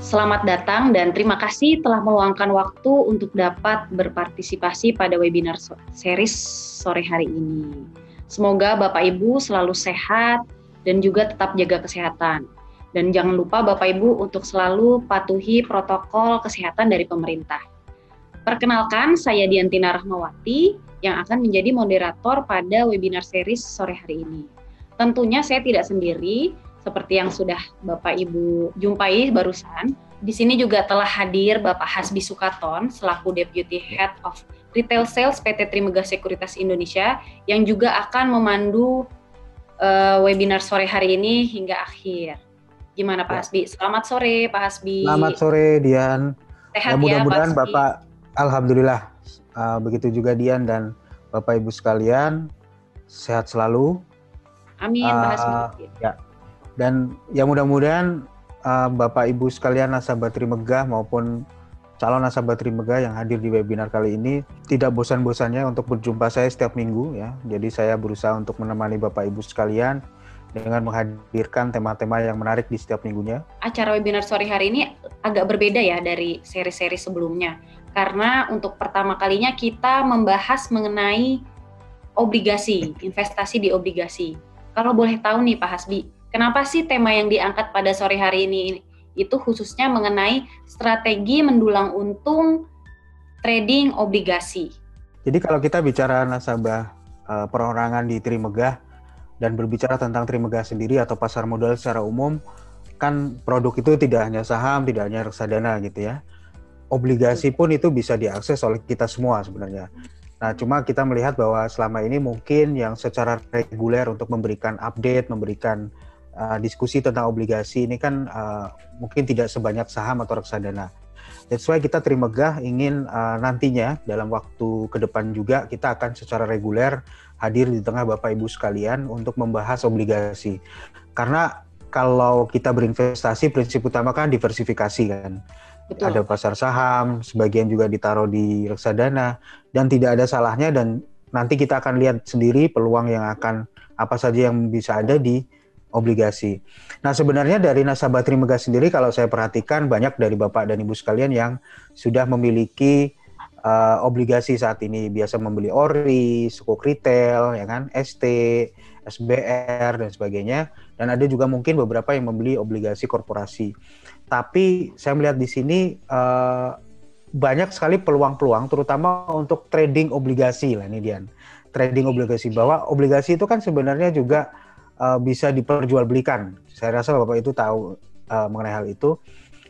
Selamat datang dan terima kasih telah meluangkan waktu untuk dapat berpartisipasi pada webinar series sore hari ini. Semoga Bapak Ibu selalu sehat dan juga tetap jaga kesehatan. Dan jangan lupa Bapak Ibu untuk selalu patuhi protokol kesehatan dari pemerintah. Perkenalkan, saya Diantina Rahmawati yang akan menjadi moderator pada webinar series sore hari ini. Tentunya saya tidak sendiri, seperti yang sudah Bapak Ibu jumpai barusan. Di sini juga telah hadir Bapak Hasbi Sukaton selaku Deputy Head of Retail Sales PT Trimegah Sekuritas Indonesia yang juga akan memandu webinar sore hari ini hingga akhir. Gimana Pak Hasbi? Selamat sore Pak Hasbi. Selamat sore Dian. Sehat mudah-mudahan ya Pak Hasbi. Bapak, Alhamdulillah, begitu juga Dian dan Bapak Ibu sekalian sehat selalu. Amin Pak Hasbi. Ya. Dan ya mudah-mudahan Bapak Ibu sekalian nasabah Trimegah maupun calon nasabah Trimegah yang hadir di webinar kali ini tidak bosan-bosannya untuk berjumpa saya setiap minggu ya. Jadi saya berusaha untuk menemani Bapak Ibu sekalian dengan menghadirkan tema-tema yang menarik di setiap minggunya. Acara webinar sore hari ini agak berbeda ya dari seri-seri sebelumnya. Karena untuk pertama kalinya kita membahas mengenai obligasi, investasi di obligasi. Kalau boleh tahu nih Pak Hasbi, kenapa sih tema yang diangkat pada sore hari ini itu khususnya mengenai strategi mendulang untung trading obligasi? Jadi kalau kita bicara nasabah perorangan di Trimegah dan berbicara tentang Trimegah sendiri atau pasar modal secara umum, kan produk itu tidak hanya saham, tidak hanya reksadana gitu ya. Obligasi pun itu bisa diakses oleh kita semua sebenarnya. Nah, cuma kita melihat bahwa selama ini mungkin yang secara reguler untuk memberikan update, memberikan diskusi tentang obligasi ini kan mungkin tidak sebanyak saham atau reksadana. That's why kita Trimegah ingin nantinya dalam waktu ke depan juga kita akan secara reguler hadir di tengah Bapak Ibu sekalian untuk membahas obligasi. Karena kalau kita berinvestasi prinsip utama kan diversifikasi kan. Betul. Ada pasar saham, sebagian juga ditaruh di reksadana dan tidak ada salahnya dan nanti kita akan lihat sendiri peluang yang akan apa saja yang bisa ada di obligasi. Nah, sebenarnya dari nasabah Trimegah sendiri kalau saya perhatikan banyak dari Bapak dan Ibu sekalian yang sudah memiliki obligasi saat ini, biasa membeli ORI, sukuk retail, ya kan, ST, SBR dan sebagainya. Dan ada juga mungkin beberapa yang membeli obligasi korporasi. Tapi saya melihat di sini banyak sekali peluang-peluang, terutama untuk trading obligasi lah ini Dian. Trading obligasi, bahwa obligasi itu kan sebenarnya juga bisa diperjualbelikan. Saya rasa Bapak itu tahu mengenai hal itu.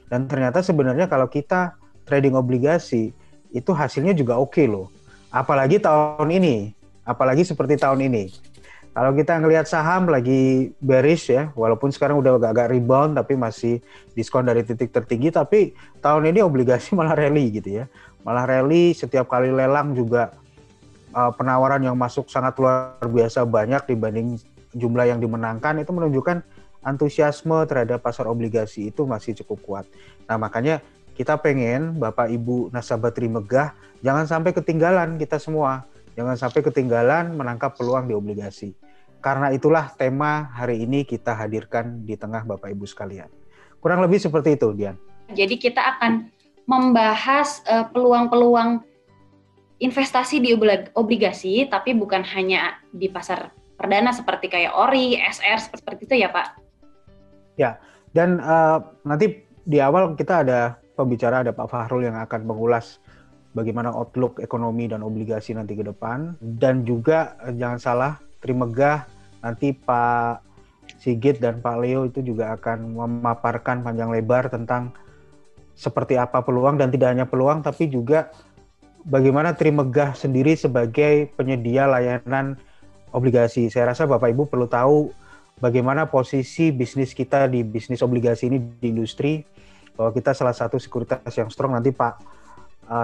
Dan ternyata sebenarnya kalau kita trading obligasi, itu hasilnya juga oke loh. Apalagi tahun ini, apalagi seperti tahun ini. Kalau kita ngelihat saham lagi bearish ya, walaupun sekarang udah agak rebound tapi masih diskon dari titik tertinggi, tapi tahun ini obligasi malah rally gitu ya. Malah rally, setiap kali lelang juga penawaran yang masuk sangat luar biasa banyak dibanding jumlah yang dimenangkan, itu menunjukkan antusiasme terhadap pasar obligasi itu masih cukup kuat. Nah, makanya kita pengen Bapak Ibu nasabah Trimegah jangan sampai ketinggalan kita semua. Jangan sampai ketinggalan menangkap peluang di obligasi. Karena itulah tema hari ini kita hadirkan di tengah Bapak Ibu sekalian. Kurang lebih seperti itu, Dian. Jadi kita akan membahas peluang-peluang investasi di obligasi, tapi bukan hanya di pasar perdana seperti kayak ORI, SR, seperti itu ya Pak? Ya, dan nanti di awal kita ada pembicara, ada Pak Fahrul yang akan mengulas bagaimana outlook ekonomi dan obligasi nanti ke depan. Dan juga jangan salah, Trimegah nanti Pak Sigit dan Pak Leo itu juga akan memaparkan panjang lebar tentang seperti apa peluang, dan tidak hanya peluang tapi juga bagaimana Trimegah sendiri sebagai penyedia layanan obligasi. Saya rasa Bapak Ibu perlu tahu bagaimana posisi bisnis kita di bisnis obligasi ini di industri, bahwa kita salah satu sekuritas yang strong. Nanti Pak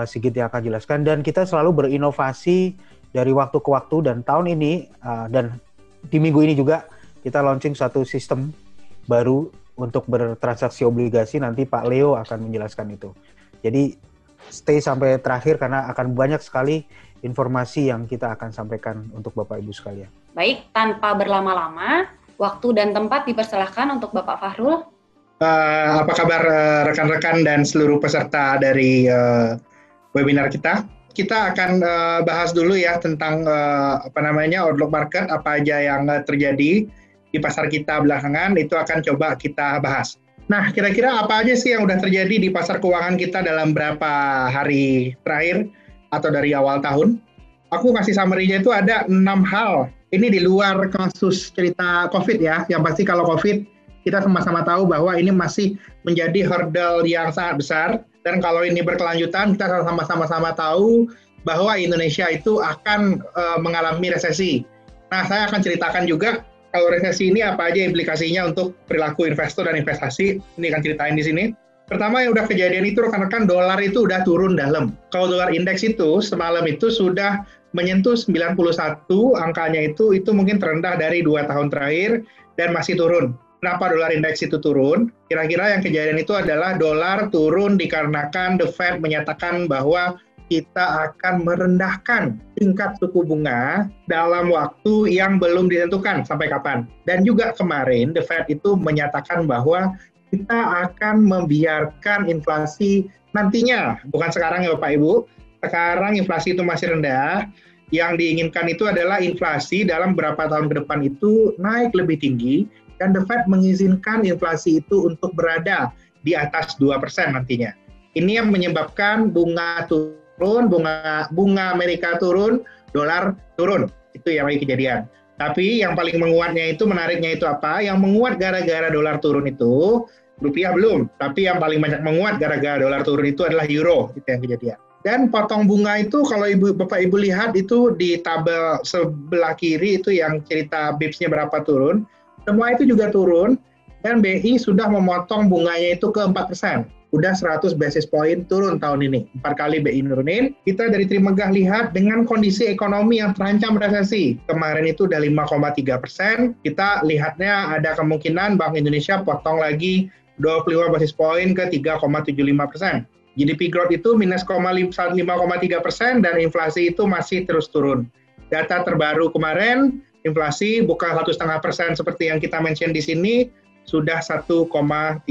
Sigit yang akan jelaskan. Dan kita selalu berinovasi dari waktu ke waktu, dan tahun ini dan di minggu ini juga kita launching satu sistem baru untuk bertransaksi obligasi. Nanti Pak Leo akan menjelaskan itu. Jadi stay sampai terakhir karena akan banyak sekali informasi yang kita akan sampaikan untuk Bapak Ibu sekalian. Baik, tanpa berlama-lama, waktu dan tempat dipersilahkan untuk Bapak Fahrul. Apa kabar rekan-rekan dan seluruh peserta dari webinar kita? Kita akan bahas dulu ya tentang outlook market, apa aja yang terjadi di pasar kita belakangan, itu akan coba kita bahas. Nah, kira-kira apa aja sih yang udah terjadi di pasar keuangan kita dalam berapa hari terakhir atau dari awal tahun? Aku kasih summary-nya itu ada 6 hal. Ini di luar kasus cerita COVID ya. Yang pasti kalau COVID, kita sama-sama tahu bahwa ini masih menjadi hurdle yang sangat besar. Dan kalau ini berkelanjutan, kita sama-sama tahu bahwa Indonesia itu akan mengalami resesi. Nah, saya akan ceritakan juga kalau resesi ini apa aja implikasinya untuk perilaku investor dan investasi. Ini akan ceritain di sini. Pertama yang udah kejadian itu rekan-rekan, dolar itu udah turun dalam. Kalau dolar indeks itu semalam itu sudah menyentuh 91, angkanya itu mungkin terendah dari 2 tahun terakhir dan masih turun. Kenapa dolar indeks itu turun? Kira-kira yang kejadian itu adalah dolar turun dikarenakan The Fed menyatakan bahwa kita akan merendahkan tingkat suku bunga dalam waktu yang belum ditentukan sampai kapan. Dan juga kemarin The Fed itu menyatakan bahwa kita akan membiarkan inflasi nantinya, bukan sekarang ya Bapak Ibu, sekarang inflasi itu masih rendah, yang diinginkan itu adalah inflasi dalam beberapa tahun ke depan itu naik lebih tinggi, dan The Fed mengizinkan inflasi itu untuk berada di atas 2% nantinya. Ini yang menyebabkan bunga turun, bunga Amerika turun, dolar turun. Itu yang lagi kejadian. Tapi yang paling menguatnya itu, menariknya itu apa? Yang menguat gara-gara dolar turun itu, rupiah belum. Tapi yang paling banyak menguat gara-gara dolar turun itu adalah euro. Itu yang kejadian. Dan potong bunga itu kalau Bapak Ibu lihat itu di tabel sebelah kiri itu yang cerita BIPS-nya berapa turun. Semua itu juga turun, dan BI sudah memotong bunganya itu ke 4%. Udah 100 basis point turun tahun ini. 4 kali BI nurunin. Kita dari Trimegah lihat dengan kondisi ekonomi yang terancam resesi. Kemarin itu udah 5,3%. Kita lihatnya ada kemungkinan Bank Indonesia potong lagi 25 basis point ke 3,75%. GDP growth itu minus 5,3% dan inflasi itu masih terus turun. Data terbaru kemarin, inflasi bukan 1,5% seperti yang kita mention di sini, sudah 1,3%.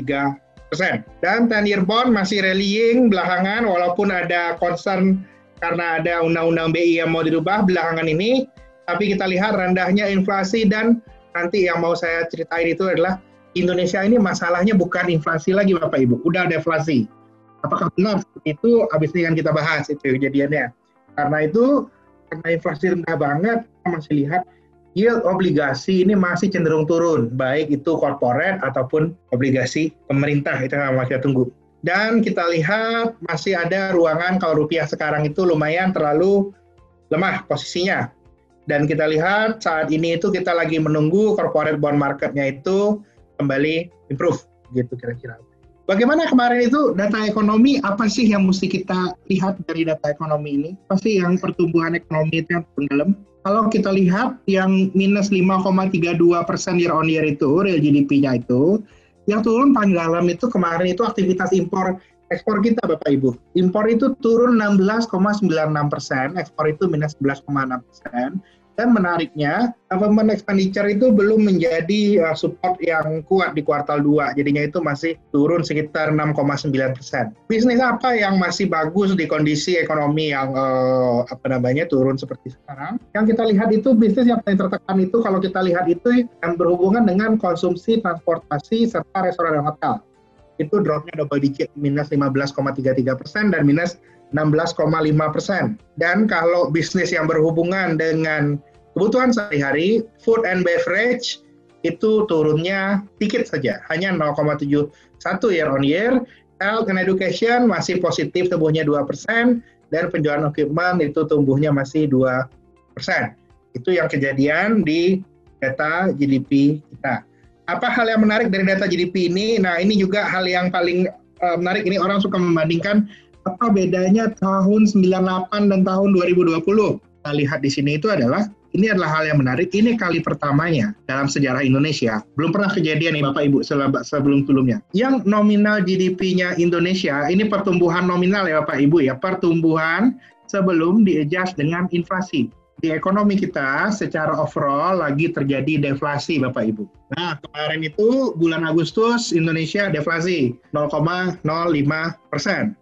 Dan 10-year bond masih rallying belakangan, walaupun ada concern karena ada undang-undang BI yang mau dirubah belakangan ini, tapi kita lihat rendahnya inflasi. Dan nanti yang mau saya ceritain itu adalah Indonesia ini masalahnya bukan inflasi lagi Bapak Ibu, udah deflasi. Apakah benar seperti itu? Habis ini kan kita bahas itu kejadiannya. Karena inflasi rendah banget, kita masih lihat yield obligasi ini masih cenderung turun, baik itu corporate ataupun obligasi pemerintah, itu yang masih kita tunggu. Dan kita lihat masih ada ruangan kalau rupiah sekarang itu lumayan terlalu lemah posisinya. Dan kita lihat saat ini itu kita lagi menunggu corporate bond marketnya itu kembali improve, gitu kira-kira. Bagaimana kemarin itu data ekonomi, apa sih yang mesti kita lihat dari data ekonomi ini? Pasti yang pertumbuhan ekonomi itu yang turun dalam. Kalau kita lihat yang minus 5,32% year on year itu, real GDP-nya itu, yang turun paling dalam itu kemarin itu aktivitas ekspor kita Bapak Ibu. Impor itu turun 16,96%, ekspor itu minus 11,6%. Dan menariknya, government expenditure itu belum menjadi support yang kuat di kuartal 2. Jadinya itu masih turun sekitar 6,9%. Bisnis apa yang masih bagus di kondisi ekonomi yang turun seperti sekarang? Yang kita lihat itu bisnis yang paling tertekan itu kalau kita lihat itu yang berhubungan dengan konsumsi, transportasi, serta restoran dan hotel. Itu dropnya double digit, minus 15,33% dan minus 16,5%. Dan kalau bisnis yang berhubungan dengan kebutuhan sehari-hari, food and beverage, itu turunnya sedikit saja, hanya 0,71 year on year. Health and education masih positif, tumbuhnya 2%, dan penjualan equipment itu tumbuhnya masih 2%. Itu yang kejadian di data GDP kita. Apa hal yang menarik dari data GDP ini? Nah, ini juga hal yang paling menarik. Ini orang suka membandingkan apa bedanya tahun 98 dan tahun 2020. Kita lihat di sini itu adalah, ini adalah hal yang menarik, ini kali pertamanya dalam sejarah Indonesia, belum pernah kejadian nih Bapak Ibu sebelum-sebelumnya. Yang nominal GDP-nya Indonesia, ini pertumbuhan nominal ya Bapak Ibu ya, pertumbuhan sebelum di-adjust dengan inflasi. di ekonomi kita secara overall lagi terjadi deflasi Bapak Ibu. Nah, kemarin itu bulan Agustus Indonesia deflasi 0,05%.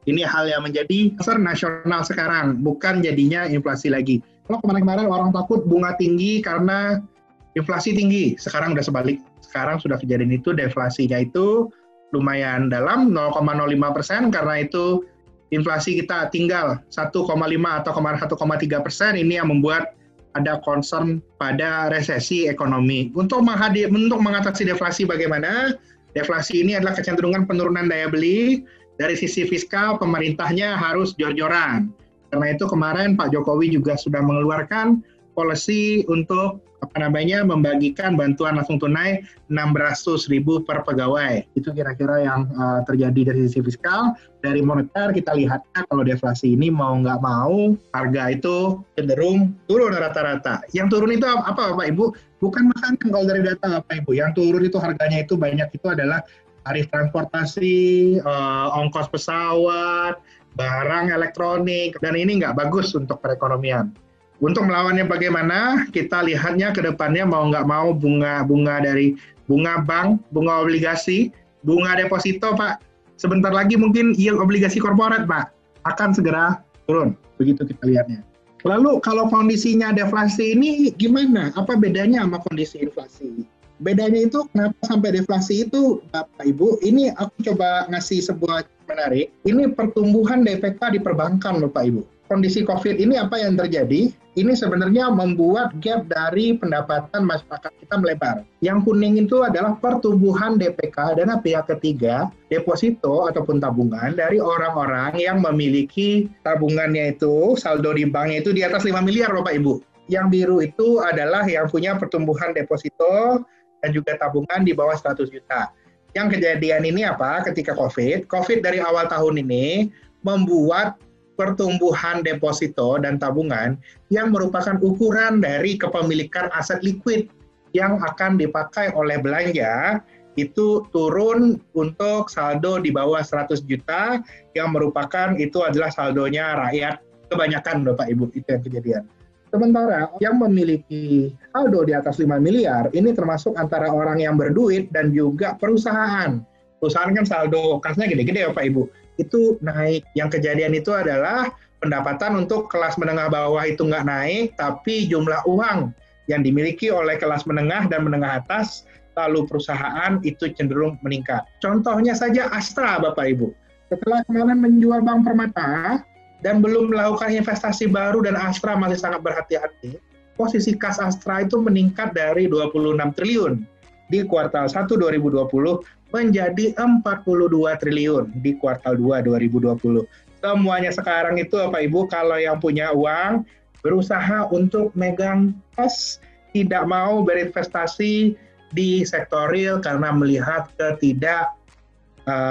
Ini hal yang menjadi dasar nasional sekarang, bukan jadinya inflasi lagi. Kalau kemarin-kemarin orang takut bunga tinggi karena inflasi tinggi, sekarang udah sebalik. Sekarang sudah kejadian itu deflasinya itu lumayan dalam 0,05%, karena itu inflasi kita tinggal 1,5 atau 1,3%, ini yang membuat ada concern pada resesi ekonomi. Untuk mengatasi deflasi bagaimana? Deflasi ini adalah kecenderungan penurunan daya beli. Dari sisi fiskal, pemerintahnya harus jor-joran. Karena itu kemarin Pak Jokowi juga sudah mengeluarkan policy untuk membagikan bantuan langsung tunai 600.000 per pegawai. Itu kira-kira yang terjadi dari sisi fiskal. Dari moneter kita lihatnya kalau deflasi ini mau nggak mau harga itu cenderung turun rata-rata. Yang turun itu apa Bapak Ibu? Bukan makanan kalau dari data Bapak Ibu. Yang turun itu harganya itu banyak itu adalah tarif transportasi, ongkos pesawat, barang elektronik, dan ini nggak bagus untuk perekonomian. Untuk melawannya bagaimana? Kita lihatnya ke depannya mau nggak mau bunga dari bunga bank, bunga obligasi, bunga deposito Pak. Sebentar lagi mungkin yield obligasi korporat Pak akan segera turun. Begitu kita lihatnya. Lalu kalau kondisinya deflasi ini gimana? Apa bedanya sama kondisi inflasi? Bedanya itu kenapa sampai deflasi itu Bapak Ibu? Ini aku coba ngasih sebuah menarik. Ini pertumbuhan DPK di perbankan Bapak Ibu. Kondisi COVID ini apa yang terjadi? Ini sebenarnya membuat gap dari pendapatan masyarakat kita melebar. Yang kuning itu adalah pertumbuhan DPK dana pihak ketiga, deposito ataupun tabungan dari orang-orang yang memiliki tabungannya itu, saldo di banknya itu di atas 5 miliar Bapak Ibu. Yang biru itu adalah yang punya pertumbuhan deposito dan juga tabungan di bawah 100 juta. Yang kejadian ini apa? Ketika COVID dari awal tahun ini membuat pertumbuhan deposito dan tabungan yang merupakan ukuran dari kepemilikan aset likuid yang akan dipakai oleh belanja itu turun untuk saldo di bawah 100 juta yang merupakan itu adalah saldonya rakyat kebanyakan Bapak Ibu, itu yang kejadian. Sementara yang memiliki saldo di atas 5 miliar ini termasuk antara orang yang berduit dan juga perusahaan. Perusahaan kan saldo kasnya gede-gede Bapak Ibu. Itu naik. Yang kejadian itu adalah pendapatan untuk kelas menengah bawah itu nggak naik, tapi jumlah uang yang dimiliki oleh kelas menengah dan menengah atas, lalu perusahaan itu cenderung meningkat. Contohnya saja Astra, Bapak Ibu. Setelah kemarin menjual Bank Permata dan belum melakukan investasi baru dan Astra masih sangat berhati-hati, posisi kas Astra itu meningkat dari 26 triliun di kuartal 1 2020 menjadi 42 triliun di kuartal 2 2020. Semuanya sekarang itu Bapak Ibu kalau yang punya uang berusaha untuk megang kas, tidak mau berinvestasi di sektor real karena melihat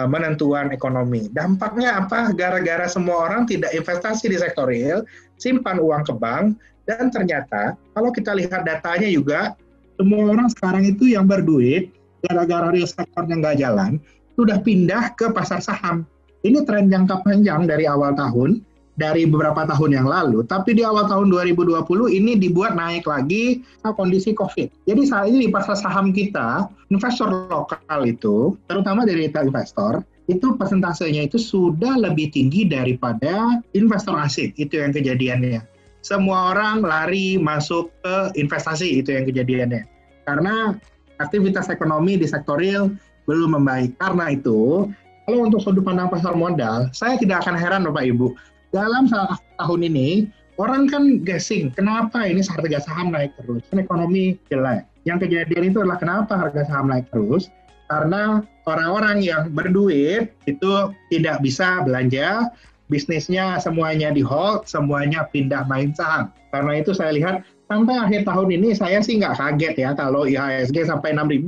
menentuan ekonomi. Dampaknya apa? Gara-gara semua orang tidak investasi di sektor real, simpan uang ke bank, dan ternyata kalau kita lihat datanya juga, semua orang sekarang itu yang berduit, gara-gara real sektornya nggak jalan, sudah pindah ke pasar saham. Ini tren jangka panjang dari awal tahun, dari beberapa tahun yang lalu, tapi di awal tahun 2020 ini dibuat naik lagi kondisi COVID. Jadi saat ini di pasar saham kita, investor lokal itu, terutama dari retail investor, itu persentasenya itu sudah lebih tinggi daripada investor asing. Itu yang kejadiannya. Semua orang lari masuk ke investasi, itu yang kejadiannya. Karena aktivitas ekonomi di sektor real belum membaik. Karena itu, kalau untuk sudut pandang pasar modal, saya tidak akan heran Bapak Ibu. Dalam tahun ini, orang kan guessing, kenapa ini harga saham naik terus? Kan ekonomi jelek. Yang kejadian itu adalah kenapa harga saham naik terus? Karena orang-orang yang berduit itu tidak bisa belanja, bisnisnya semuanya di hold, semuanya pindah main saham. Karena itu saya lihat, sampai akhir tahun ini saya sih nggak kaget ya kalau IHSG sampai 6.000,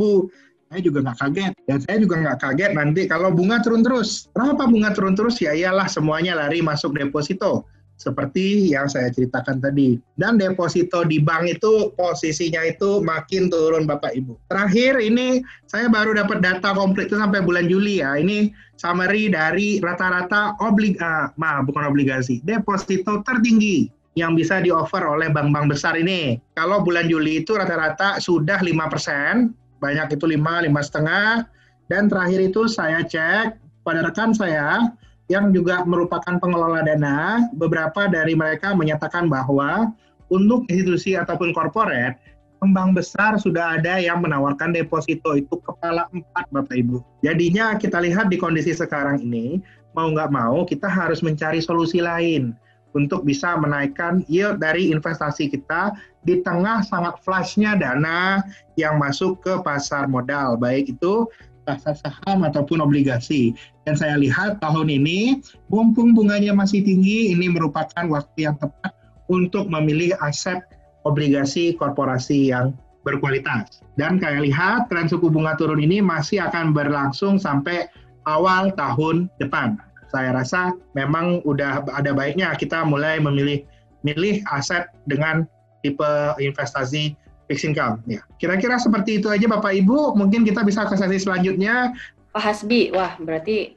saya juga nggak kaget. Dan saya juga nggak kaget nanti kalau bunga turun terus. Kenapa bunga turun terus? Ya iyalah semuanya lari masuk deposito. Seperti yang saya ceritakan tadi. Dan deposito di bank itu posisinya itu makin turun Bapak Ibu. Terakhir ini saya baru dapat data komplit itu sampai bulan Juli ya. Ini summary dari rata-rata bukan obligasi, deposito tertinggi yang bisa di-offer oleh bank-bank besar ini. Kalau bulan Juli itu rata-rata sudah 5%, banyak itu 5, 5,5%, dan terakhir itu saya cek pada rekan saya yang juga merupakan pengelola dana, beberapa dari mereka menyatakan bahwa untuk institusi ataupun korporat, bank besar sudah ada yang menawarkan deposito itu kepala 4, Bapak Ibu. Jadinya kita lihat di kondisi sekarang ini, mau nggak mau kita harus mencari solusi lain untuk bisa menaikkan yield dari investasi kita di tengah sangat flashnya dana yang masuk ke pasar modal, baik itu pasar saham ataupun obligasi. Dan saya lihat tahun ini, mumpung bunganya masih tinggi, ini merupakan waktu yang tepat untuk memilih aset obligasi korporasi yang berkualitas. Dan saya lihat tren suku bunga turun ini masih akan berlangsung sampai awal tahun depan. Saya rasa memang udah ada baiknya kita mulai memilih aset dengan tipe investasi fixed income. Ya. Kira-kira seperti itu aja Bapak Ibu, mungkin kita bisa ke sesi selanjutnya. Pak Hasbi, wah berarti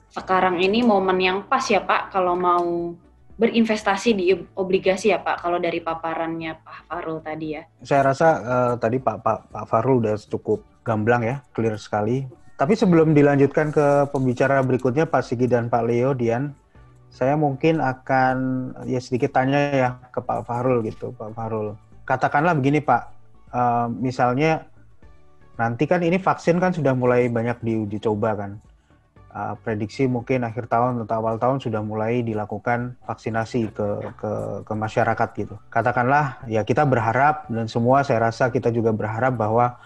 sekarang ini momen yang pas ya Pak kalau mau berinvestasi di obligasi ya Pak, kalau dari paparannya Pak Farul tadi ya. Saya rasa tadi Pak Farul udah cukup gamblang ya, clear sekali. Tapi sebelum dilanjutkan ke pembicara berikutnya Pak Sigi dan Pak Leo, Dian, saya mungkin akan ya sedikit tanya ya ke Pak Farul gitu, Pak Farul. Katakanlah begini Pak, misalnya nanti kan ini vaksin kan sudah mulai banyak diuji coba kan. Prediksi mungkin akhir tahun atau awal tahun sudah mulai dilakukan vaksinasi ke masyarakat gitu. Katakanlah ya kita berharap dan semua saya rasa kita juga berharap bahwa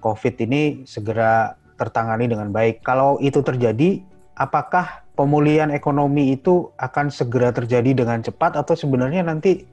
COVID ini segera tertangani dengan baik. Kalau itu terjadi, apakah pemulihan ekonomi itu akan segera terjadi dengan cepat atau sebenarnya nanti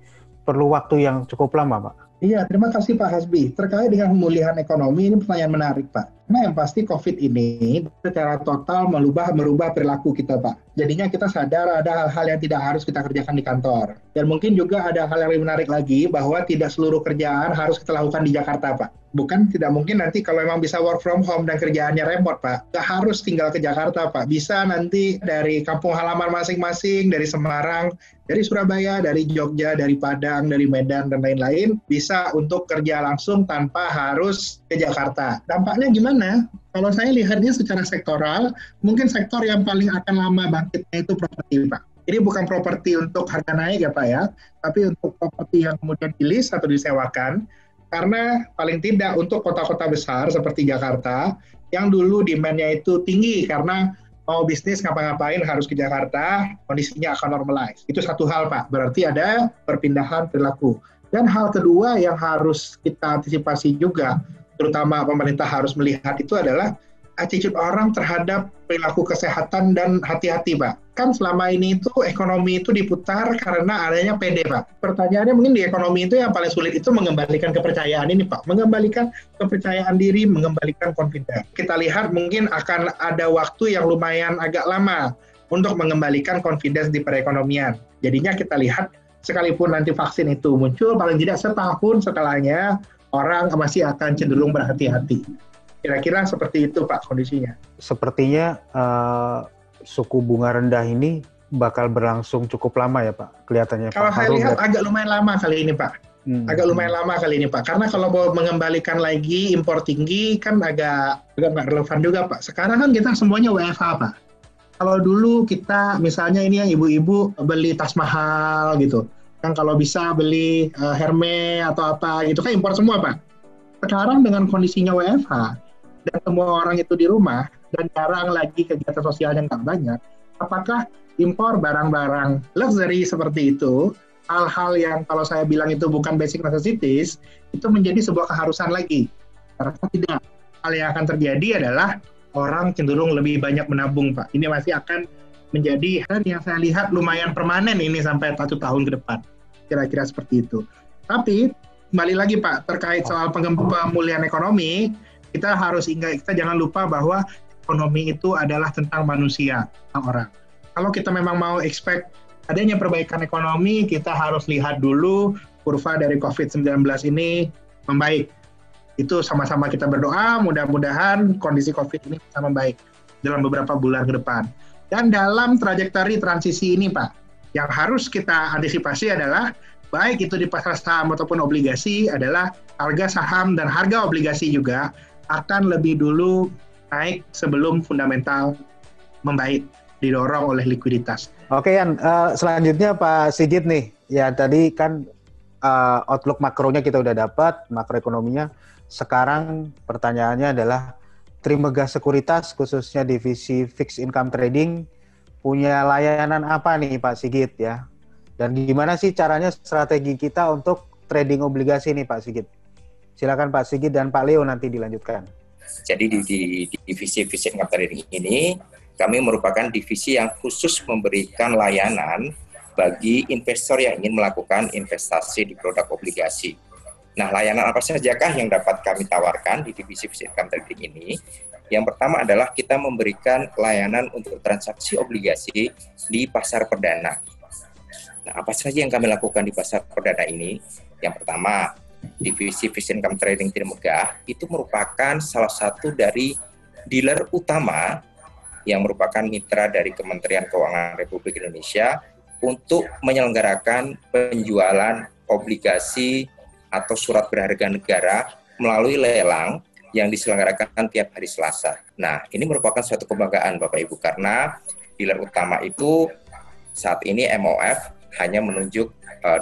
perlu waktu yang cukup lama, Pak? Iya, terima kasih Pak Hasbi. Terkait dengan pemulihan ekonomi, ini pertanyaan menarik Pak. Karena yang pasti COVID ini secara total merubah perilaku kita Pak. Jadinya kita sadar ada hal-hal yang tidak harus kita kerjakan di kantor. Dan mungkin juga ada hal yang lebih menarik lagi, bahwa tidak seluruh kerjaan harus kita lakukan di Jakarta Pak. Bukan tidak mungkin nanti kalau memang bisa work from home dan kerjaannya remote Pak, nggak harus tinggal ke Jakarta Pak. Bisa nanti dari kampung halaman masing-masing, dari Semarang, dari Surabaya, dari Jogja, dari Padang, dari Medan, dan lain-lain, bisa untuk kerja langsung tanpa harus ke Jakarta. Dampaknya gimana? Kalau saya lihatnya secara sektoral, mungkin sektor yang paling akan lama bangkitnya itu properti Pak. Ini bukan properti untuk harga naik ya Pak ya, tapi untuk properti yang kemudian di-lease atau disewakan. Karena paling tidak untuk kota-kota besar seperti Jakarta, yang dulu demand-nya itu tinggi karena mau bisnis ngapa-ngapain harus ke Jakarta, kondisinya akan normalize. Itu satu hal Pak, berarti ada perpindahan perilaku. Dan hal kedua yang harus kita antisipasi juga, terutama pemerintah harus melihat itu adalah attitude orang terhadap perilaku kesehatan dan hati-hati Pak. Kan selama ini itu ekonomi itu diputar karena adanya PD Pak. Pertanyaannya mungkin di ekonomi itu yang paling sulit itu mengembalikan kepercayaan ini Pak. Mengembalikan kepercayaan diri, mengembalikan confidence. Kita lihat mungkin akan ada waktu yang lumayan agak lama untuk mengembalikan confidence di perekonomian. Jadinya kita lihat sekalipun nanti vaksin itu muncul, paling tidak setahun setelahnya orang masih akan cenderung berhati-hati. Kira-kira seperti itu Pak kondisinya. Sepertinya suku bunga rendah ini bakal berlangsung cukup lama ya Pak, kelihatannya. Kalau saya lihat agak lumayan lama kali ini Pak. Agak lumayan lama kali ini Pak. Karena kalau mau mengembalikan lagi impor tinggi kan agak nggak relevan juga Pak. Sekarang kan kita semuanya WFH Pak. Kalau dulu kita misalnya ini yang ibu-ibu beli tas mahal gitu. Kan kalau bisa beli Hermes atau apa gitu kan impor semua Pak. Sekarang dengan kondisinya WFH, dan semua orang itu di rumah, dan jarang lagi kegiatan sosialnya nggak banyak, apakah impor barang-barang luxury seperti itu, hal-hal yang kalau saya bilang itu bukan basic necessities, itu menjadi sebuah keharusan lagi? Karena tidak. Hal yang akan terjadi adalah orang cenderung lebih banyak menabung, Pak. Ini masih akan menjadi hal yang saya lihat lumayan permanen ini sampai 1 tahun ke depan. Kira-kira seperti itu. Tapi, kembali lagi Pak, terkait soal pemulihan ekonomi, kita harus ingat, kita jangan lupa bahwa ekonomi itu adalah tentang manusia, tentang orang. Kalau kita memang mau expect adanya perbaikan ekonomi, kita harus lihat dulu kurva dari COVID-19 ini membaik. Itu sama-sama kita berdoa, mudah-mudahan kondisi COVID ini bisa membaik dalam beberapa bulan ke depan. Dan dalam trajektori transisi ini Pak, Yang harus kita antisipasi adalah baik itu di pasar saham ataupun obligasi adalah harga saham dan harga obligasi juga akan lebih dulu naik sebelum fundamental membaik, didorong oleh likuiditas. Oke, Yan. Selanjutnya Pak Sigit nih. Ya, tadi kan outlook makronya kita udah dapat, makroekonominya. Sekarang pertanyaannya adalah Trimegah Sekuritas, khususnya divisi fixed income trading, punya layanan apa nih Pak Sigit ya? Dan gimana sih caranya strategi kita untuk trading obligasi nih Pak Sigit? Silakan Pak Sigit dan Pak Leo nanti dilanjutkan. Jadi di divisi fixed income trading ini, kami merupakan divisi yang khusus memberikan layanan bagi investor yang ingin melakukan investasi di produk obligasi. Nah, layanan apa sajakah yang dapat kami tawarkan di divisi fixed income trading ini? Yang pertama adalah kita memberikan layanan untuk transaksi obligasi di pasar perdana. Nah, apa saja yang kami lakukan di pasar perdana ini? Yang pertama, divisi fixed income trading Trimegah itu merupakan salah satu dari dealer utama yang merupakan mitra dari Kementerian Keuangan Republik Indonesia untuk menyelenggarakan penjualan obligasi atau surat berharga negara melalui lelang yang diselenggarakan tiap hari Selasa. Nah, ini merupakan suatu kebanggaan Bapak Ibu karena dealer utama itu saat ini MOF hanya menunjuk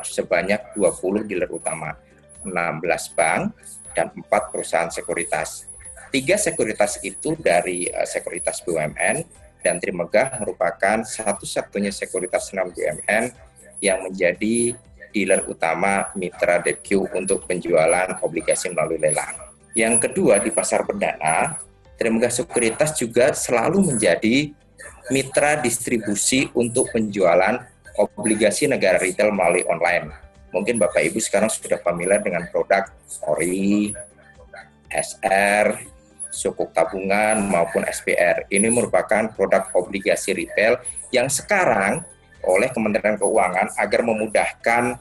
sebanyak 20 dealer utama, 16 bank dan 4 perusahaan sekuritas. 3 sekuritas itu dari sekuritas BUMN dan Trimegah merupakan satu-satunya sekuritas non BUMN yang menjadi dealer utama mitra DQ untuk penjualan obligasi melalui lelang. Yang kedua, di pasar perdana, Trimegah Sekuritas juga selalu menjadi mitra distribusi untuk penjualan obligasi negara retail melalui online. Mungkin Bapak Ibu sekarang sudah familiar dengan produk ORI, SR, sukuk tabungan maupun SPR. Ini merupakan produk obligasi retail yang sekarang oleh Kementerian Keuangan agar memudahkan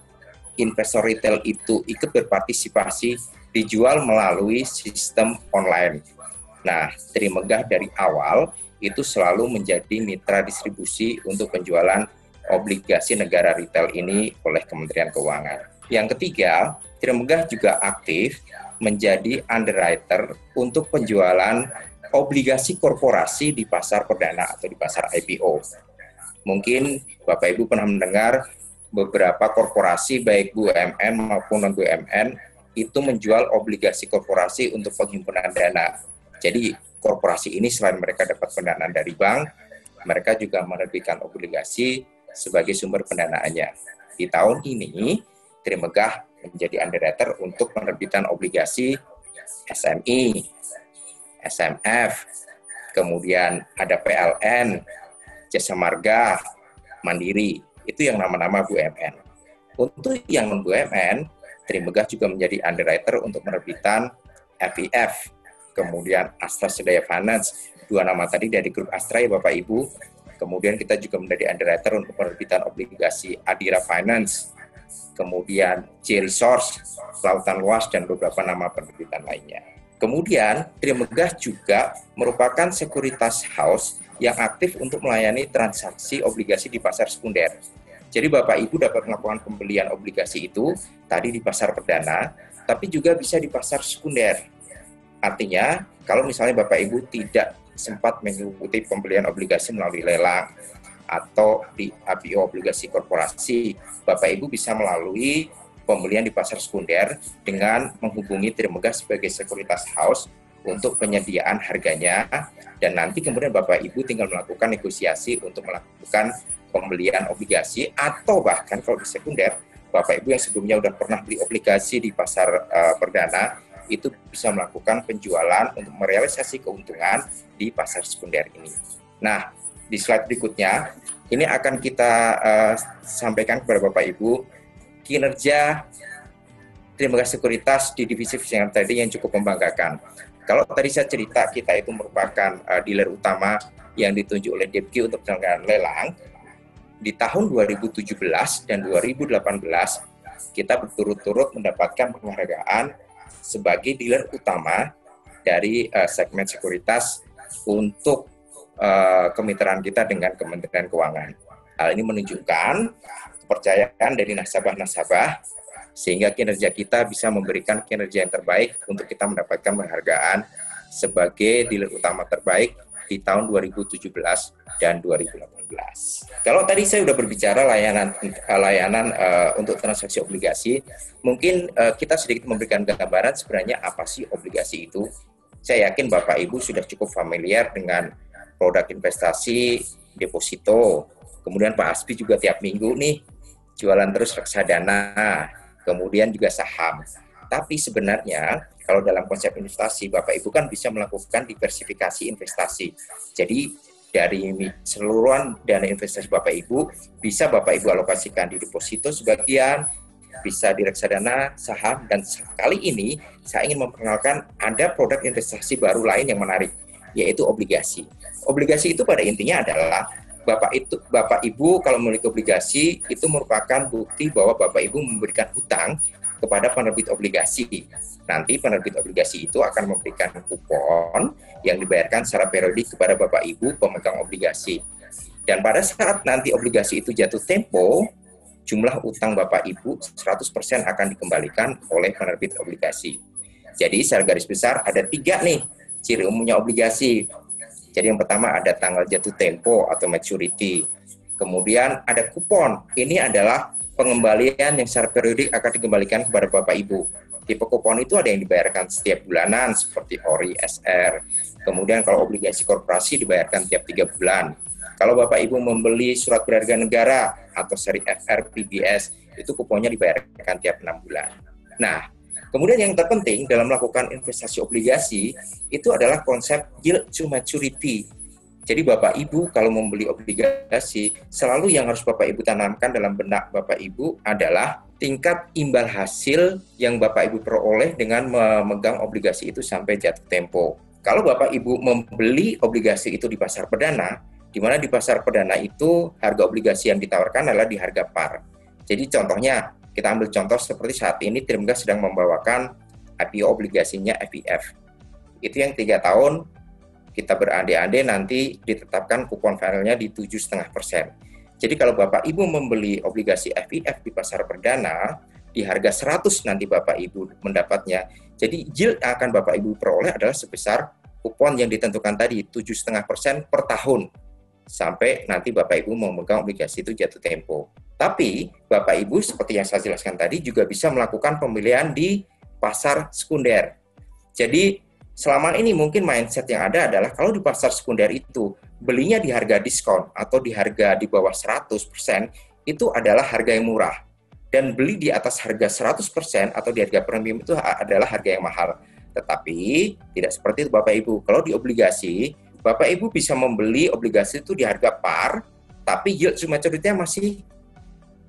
investor retail itu ikut berpartisipasi dijual melalui sistem online. Nah, Trimegah dari awal itu selalu menjadi mitra distribusi untuk penjualan obligasi negara retail ini oleh Kementerian Keuangan. Yang ketiga, Trimegah juga aktif menjadi underwriter untuk penjualan obligasi korporasi di pasar perdana atau di pasar IPO. Mungkin Bapak Ibu pernah mendengar beberapa korporasi baik BUMN maupun non-BUMN itu menjual obligasi korporasi untuk penghimpunan dana. Jadi korporasi ini selain mereka dapat pendanaan dari bank, mereka juga menerbitkan obligasi sebagai sumber pendanaannya. Di tahun ini, Trimegah menjadi underwriter untuk penerbitan obligasi SMI, SMF, kemudian ada PLN, Jasa Marga, Mandiri, itu yang nama-nama BUMN. Untuk yang non-BUMN, Trimegah juga menjadi underwriter untuk penerbitan FIF, kemudian Astra Sedaya Finance, 2 nama tadi dari grup Astra ya Bapak Ibu. Kemudian kita juga menjadi underwriter untuk penerbitan obligasi Adira Finance, kemudian J Resource, Lautan Luas, dan beberapa nama penerbitan lainnya. Kemudian Trimegah juga merupakan sekuritas house yang aktif untuk melayani transaksi obligasi di pasar sekunder. Jadi Bapak Ibu dapat melakukan pembelian obligasi itu tadi di pasar perdana, tapi juga bisa di pasar sekunder. Artinya, kalau misalnya Bapak Ibu tidak sempat mengikuti pembelian obligasi melalui lelang atau di IPO obligasi korporasi, Bapak Ibu bisa melalui pembelian di pasar sekunder dengan menghubungi Trimegah sebagai sekuritas house untuk penyediaan harganya, dan nanti kemudian Bapak Ibu tinggal melakukan negosiasi untuk melakukan pembelian obligasi, atau bahkan kalau di sekunder, Bapak Ibu yang sebelumnya sudah pernah beli obligasi di pasar perdana, itu bisa melakukan penjualan untuk merealisasi keuntungan di pasar sekunder ini. Nah, di slide berikutnya, ini akan kita sampaikan kepada Bapak Ibu kinerja Trimegah Sekuritas di divisi fixed income trading yang cukup membanggakan. Kalau tadi saya cerita kita itu merupakan dealer utama yang ditunjuk oleh DPQ untuk penyelenggaraan lelang, di tahun 2017 dan 2018 kita berturut-turut mendapatkan penghargaan sebagai dealer utama dari segmen sekuritas untuk kemitraan kita dengan Kementerian Keuangan. Hal ini menunjukkan kepercayaan dari nasabah-nasabah sehingga kinerja kita bisa memberikan kinerja yang terbaik untuk kita mendapatkan penghargaan sebagai dealer utama terbaik di tahun 2017 dan 2018. Kalau tadi saya sudah berbicara layanan untuk transaksi obligasi, mungkin kita sedikit memberikan gambaran sebenarnya apa sih obligasi itu. Saya yakin Bapak Ibu sudah cukup familiar dengan produk investasi, deposito, kemudian Pak Aspi juga tiap minggu nih jualan terus reksadana, kemudian juga saham. Tapi sebenarnya kalau dalam konsep investasi, Bapak Ibu kan bisa melakukan diversifikasi investasi. Jadi dari seluruhan dana investasi Bapak Ibu, bisa Bapak Ibu alokasikan di deposito sebagian, bisa di reksadana, saham, dan kali ini saya ingin memperkenalkan ada produk investasi baru lain yang menarik, yaitu obligasi. Obligasi itu pada intinya adalah Bapak Ibu kalau memiliki obligasi itu merupakan bukti bahwa Bapak Ibu memberikan hutang kepada penerbit obligasi. Nanti penerbit obligasi itu akan memberikan kupon yang dibayarkan secara periodik kepada Bapak Ibu pemegang obligasi. Dan pada saat nanti obligasi itu jatuh tempo, jumlah utang Bapak Ibu 100% akan dikembalikan oleh penerbit obligasi. Jadi secara garis besar ada 3 nih ciri umumnya obligasi. Jadi yang pertama ada tanggal jatuh tempo atau maturity. Kemudian ada kupon. Ini adalah pengembalian yang secara periodik akan dikembalikan kepada Bapak Ibu. Tipe kupon itu ada yang dibayarkan setiap bulanan seperti ORI, SR. Kemudian kalau obligasi korporasi dibayarkan tiap 3 bulan. Kalau Bapak Ibu membeli surat berharga negara atau seri FR PBS, itu kuponnya dibayarkan tiap 6 bulan. Nah, kemudian yang terpenting dalam melakukan investasi obligasi itu adalah konsep yield to maturity. Jadi Bapak Ibu kalau membeli obligasi, selalu yang harus Bapak Ibu tanamkan dalam benak Bapak Ibu adalah tingkat imbal hasil yang Bapak Ibu peroleh dengan memegang obligasi itu sampai jatuh tempo. Kalau Bapak Ibu membeli obligasi itu di pasar perdana, di mana di pasar perdana itu harga obligasi yang ditawarkan adalah di harga par. Jadi contohnya, kita ambil contoh seperti saat ini Trimegah sedang membawakan IPO obligasinya FIF. Itu yang 3 tahun kita berandai-andai nanti ditetapkan kupon finalnya di 7,5%. Jadi kalau Bapak Ibu membeli obligasi FIF di pasar perdana, di harga 100 nanti Bapak Ibu mendapatnya. Jadi yield yang akan Bapak Ibu peroleh adalah sebesar kupon yang ditentukan tadi, 7,5% per tahun. Sampai nanti Bapak Ibu memegang obligasi itu jatuh tempo. Tapi Bapak Ibu seperti yang saya jelaskan tadi juga bisa melakukan pembelian di pasar sekunder. Jadi selama ini mungkin mindset yang ada adalah kalau di pasar sekunder itu belinya di harga diskon atau di harga di bawah 100% itu adalah harga yang murah. Dan beli di atas harga 100% atau di harga premium itu adalah harga yang mahal. Tetapi tidak seperti itu Bapak Ibu. Kalau di obligasi, Bapak Ibu bisa membeli obligasi itu di harga par, tapi yield to maturity-nya masih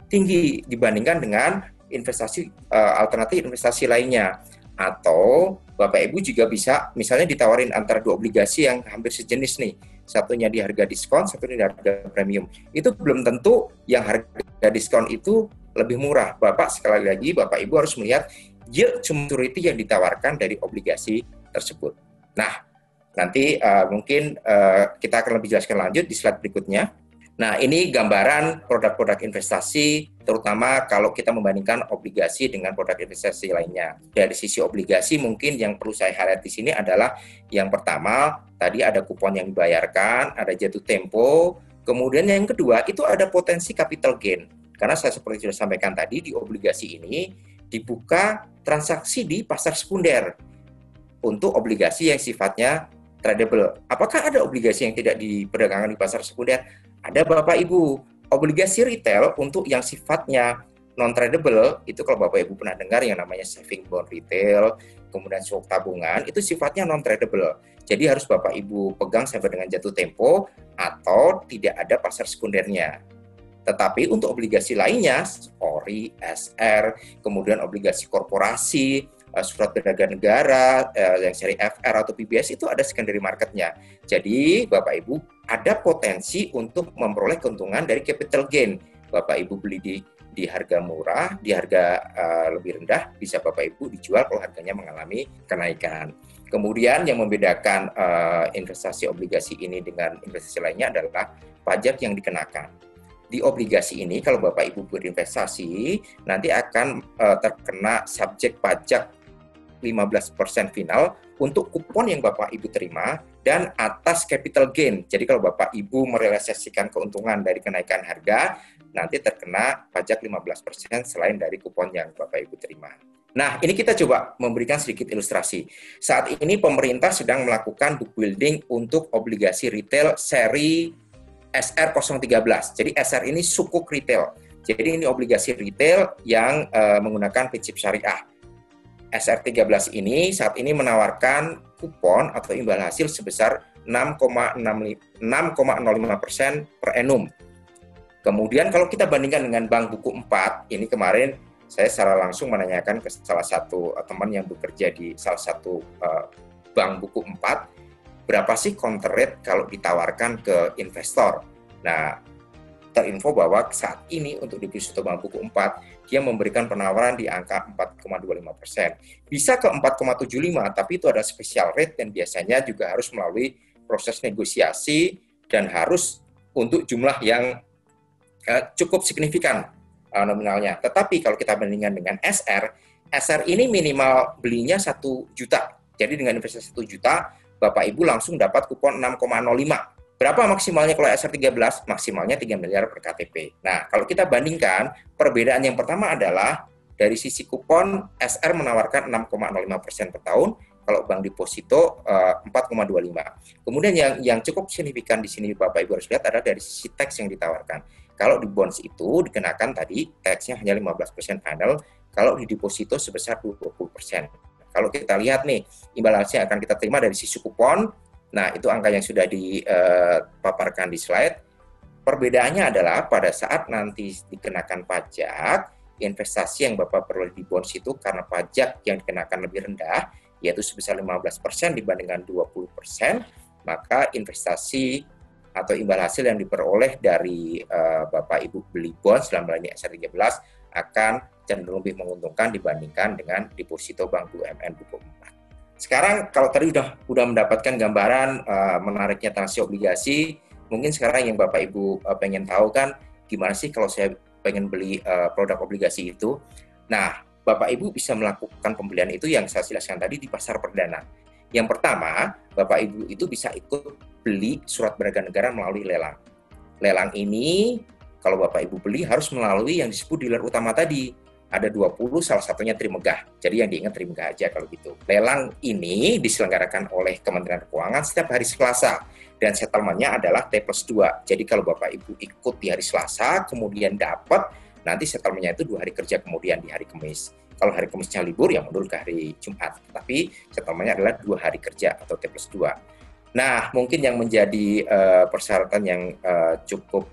tinggi dibandingkan dengan investasi alternatif investasi lainnya. Atau Bapak Ibu juga bisa misalnya ditawarin antara 2 obligasi yang hampir sejenis nih. Satunya di harga diskon, satunya di harga premium. Itu belum tentu yang harga diskon itu lebih murah. Sekali lagi Bapak Ibu harus melihat yield to maturity yang ditawarkan dari obligasi tersebut. Nah, nanti mungkin kita akan lebih jelaskan lanjut di slide berikutnya. Nah, ini gambaran produk-produk investasi, terutama kalau kita membandingkan obligasi dengan produk investasi lainnya. Dari sisi obligasi, mungkin yang perlu saya highlight di sini adalah yang pertama, tadi ada kupon yang dibayarkan, ada jatuh tempo, kemudian yang kedua, itu ada potensi capital gain. Karena saya seperti sudah sampaikan tadi, di obligasi ini dibuka transaksi di pasar sekunder untuk obligasi yang sifatnya tradable. Apakah ada obligasi yang tidak diperdagangkan di pasar sekunder? Ada Bapak Ibu, obligasi retail untuk yang sifatnya non-tradable, itu kalau Bapak Ibu pernah dengar yang namanya saving bond retail, kemudian swap tabungan, itu sifatnya non-tradable. Jadi harus Bapak Ibu pegang sampai dengan jatuh tempo atau tidak ada pasar sekundernya. Tetapi untuk obligasi lainnya, ORI, SR, kemudian obligasi korporasi, surat berharga negara, yang seri FR atau PBS itu ada secondary marketnya. Jadi Bapak Ibu ada potensi untuk memperoleh keuntungan dari capital gain. Bapak Ibu beli di harga murah, di harga lebih rendah, bisa Bapak Ibu dijual kalau harganya mengalami kenaikan. Kemudian yang membedakan investasi obligasi ini dengan investasi lainnya adalah pajak yang dikenakan. di obligasi ini kalau Bapak Ibu berinvestasi nanti akan terkena subjek pajak 15% final untuk kupon yang Bapak Ibu terima dan atas capital gain. Jadi kalau Bapak Ibu merealisasikan keuntungan dari kenaikan harga, nanti terkena pajak 15% selain dari kupon yang Bapak Ibu terima. Nah, ini kita coba memberikan sedikit ilustrasi. Saat ini pemerintah sedang melakukan book building untuk obligasi retail seri SR013. Jadi SR ini sukuk retail. Jadi ini obligasi retail yang menggunakan prinsip syariah. SR13 ini saat ini menawarkan kupon atau imbal hasil sebesar 6,05% per annum. Kemudian kalau kita bandingkan dengan Bank Buku 4, ini kemarin saya secara langsung menanyakan ke salah satu teman yang bekerja di salah satu Bank Buku 4, berapa sih counter rate kalau ditawarkan ke investor. Nah, terinfo bahwa saat ini untuk deposito Bank Buku 4, dia memberikan penawaran di angka 4,25%. Bisa ke 4,75, tapi itu ada special rate dan biasanya juga harus melalui proses negosiasi dan harus untuk jumlah yang cukup signifikan nominalnya. Tetapi kalau kita bandingkan dengan SR ini minimal belinya 1 juta. Jadi dengan investasi 1 juta, Bapak Ibu langsung dapat kupon 6,05. Berapa maksimalnya kalau SR13? Maksimalnya 3 miliar per KTP. Nah, kalau kita bandingkan, perbedaan yang pertama adalah dari sisi kupon, SR menawarkan 6,05% per tahun, kalau Bank Deposito 4,25. Kemudian yang cukup signifikan di sini Bapak Ibu harus lihat adalah dari sisi tax yang ditawarkan. Kalau di bonds itu dikenakan tadi tax-nya hanya 15% final, kalau di deposito sebesar 20%. Kalau kita lihat nih, imbal hasil yang akan kita terima dari sisi kupon, nah, itu angka yang sudah dipaparkan di slide. Perbedaannya adalah pada saat nanti dikenakan pajak, investasi yang Bapak peroleh di bonds itu karena pajak yang dikenakan lebih rendah, yaitu sebesar 15% dibandingkan 20%, maka investasi atau imbal hasil yang diperoleh dari Bapak Ibu beli bonds dalam hal ini SR13 akan cenderung lebih menguntungkan dibandingkan dengan deposito Bank BUMN Buku 4. Sekarang kalau tadi udah mendapatkan gambaran menariknya transaksi obligasi, mungkin sekarang yang Bapak Ibu pengen tahu kan gimana sih kalau saya pengen beli produk obligasi itu. Nah, Bapak Ibu bisa melakukan pembelian itu yang saya jelaskan tadi di pasar perdana. Yang pertama, Bapak Ibu itu bisa ikut beli surat berharga negara melalui lelang. Lelang ini kalau Bapak Ibu beli harus melalui yang disebut dealer utama tadi. Ada 20, salah satunya Trimegah. Jadi yang diingat Trimegah aja kalau gitu. Lelang ini diselenggarakan oleh Kementerian Keuangan setiap hari Selasa. Dan settlement-nya adalah T+2. Jadi kalau Bapak Ibu ikut di hari Selasa, kemudian dapat, nanti settlement-nya itu 2 hari kerja kemudian di hari Kamis. Kalau hari Kamisnya libur, ya mundur ke hari Jumat. Tapi settlement-nya adalah 2 hari kerja atau T+2. Nah, mungkin yang menjadi persyaratan yang cukup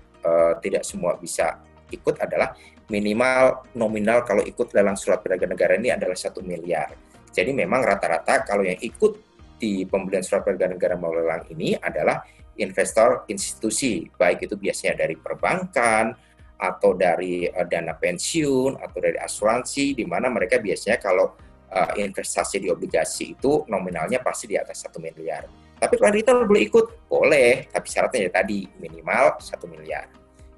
tidak semua bisa ikut adalah minimal nominal kalau ikut lelang surat berharga negara ini adalah 1 miliar. Jadi memang rata-rata kalau yang ikut di pembelian surat berharga negara melalui lelang ini adalah investor institusi, baik itu biasanya dari perbankan atau dari dana pensiun atau dari asuransi, di mana mereka biasanya kalau investasi di obligasi itu nominalnya pasti di atas 1 miliar. Tapi kalau retail boleh ikut, boleh, tapi syaratnya ya tadi minimal 1 miliar.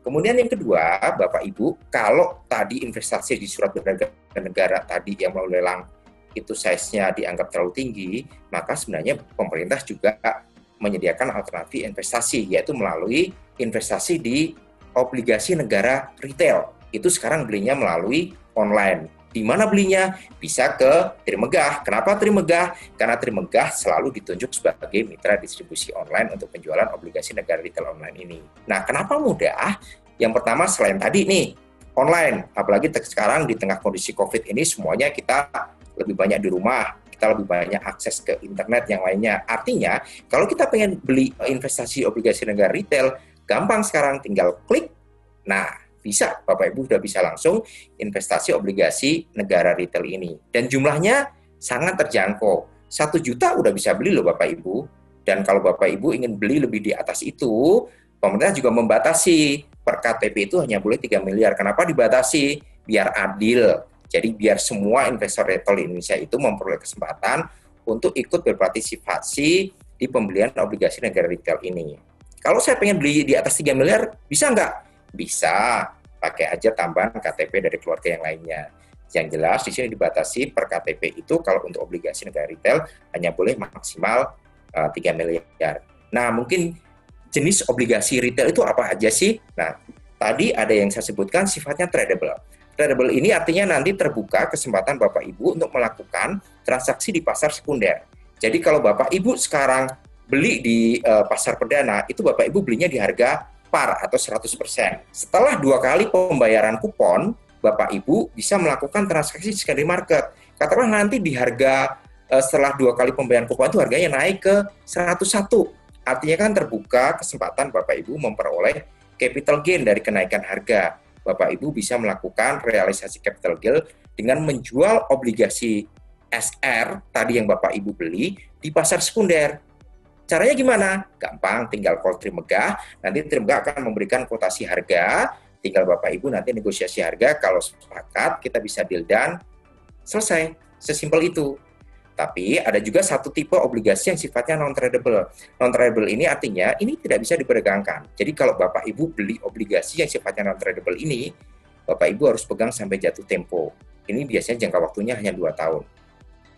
Kemudian yang kedua, Bapak Ibu, kalau tadi investasi di surat berharga negara tadi yang melalui lelang itu size-nya dianggap terlalu tinggi, maka sebenarnya pemerintah juga menyediakan alternatif investasi, yaitu melalui investasi di obligasi negara retail. Itu sekarang belinya melalui online. Di mana belinya? Bisa ke Trimegah. Kenapa Trimegah? Karena Trimegah selalu ditunjuk sebagai mitra distribusi online untuk penjualan obligasi negara retail online ini. Nah, kenapa mudah? Yang pertama selain tadi nih, online. Apalagi sekarang di tengah kondisi COVID ini semuanya kita lebih banyak di rumah, kita lebih banyak akses ke internet yang lainnya. Artinya, kalau kita pengen beli investasi obligasi negara retail, gampang sekarang tinggal klik. Nah, bisa, Bapak Ibu sudah bisa langsung investasi obligasi negara retail ini. Dan jumlahnya sangat terjangkau. 1 juta udah bisa beli loh Bapak Ibu. Dan kalau Bapak Ibu ingin beli lebih di atas itu, pemerintah juga membatasi per KTP itu hanya boleh 3 miliar. Kenapa dibatasi? Biar adil. Jadi biar semua investor retail di Indonesia itu memperoleh kesempatan untuk ikut berpartisipasi di pembelian obligasi negara retail ini. Kalau saya pengen beli di atas 3 miliar, bisa nggak? Bisa pakai aja tambahan KTP dari keluarga yang lainnya. Yang jelas di sini dibatasi per KTP itu kalau untuk obligasi negara retail hanya boleh maksimal 3 miliar. Nah, mungkin jenis obligasi retail itu apa aja sih? Nah, tadi ada yang saya sebutkan sifatnya tradable. Tradable ini artinya nanti terbuka kesempatan Bapak Ibu untuk melakukan transaksi di pasar sekunder. Jadi kalau Bapak Ibu sekarang beli di pasar perdana, itu Bapak Ibu belinya di harga par atau 100%. Setelah 2 kali pembayaran kupon, Bapak Ibu bisa melakukan transaksi di secondary market. Katakanlah nanti di harga setelah 2 kali pembayaran kupon itu harganya naik ke 101. Artinya kan terbuka kesempatan Bapak Ibu memperoleh capital gain dari kenaikan harga. Bapak Ibu bisa melakukan realisasi capital gain dengan menjual obligasi SR tadi yang Bapak Ibu beli di pasar sekunder. Caranya gimana? Gampang, tinggal call Trimegah, nanti Trimegah akan memberikan kuotasi harga, tinggal Bapak Ibu nanti negosiasi harga, kalau sepakat kita bisa deal dan selesai, sesimpel itu. Tapi ada juga satu tipe obligasi yang sifatnya non-tradable. Non-tradable ini artinya ini tidak bisa diperdagangkan. Jadi kalau Bapak Ibu beli obligasi yang sifatnya non-tradable ini, Bapak Ibu harus pegang sampai jatuh tempo. Ini biasanya jangka waktunya hanya 2 tahun.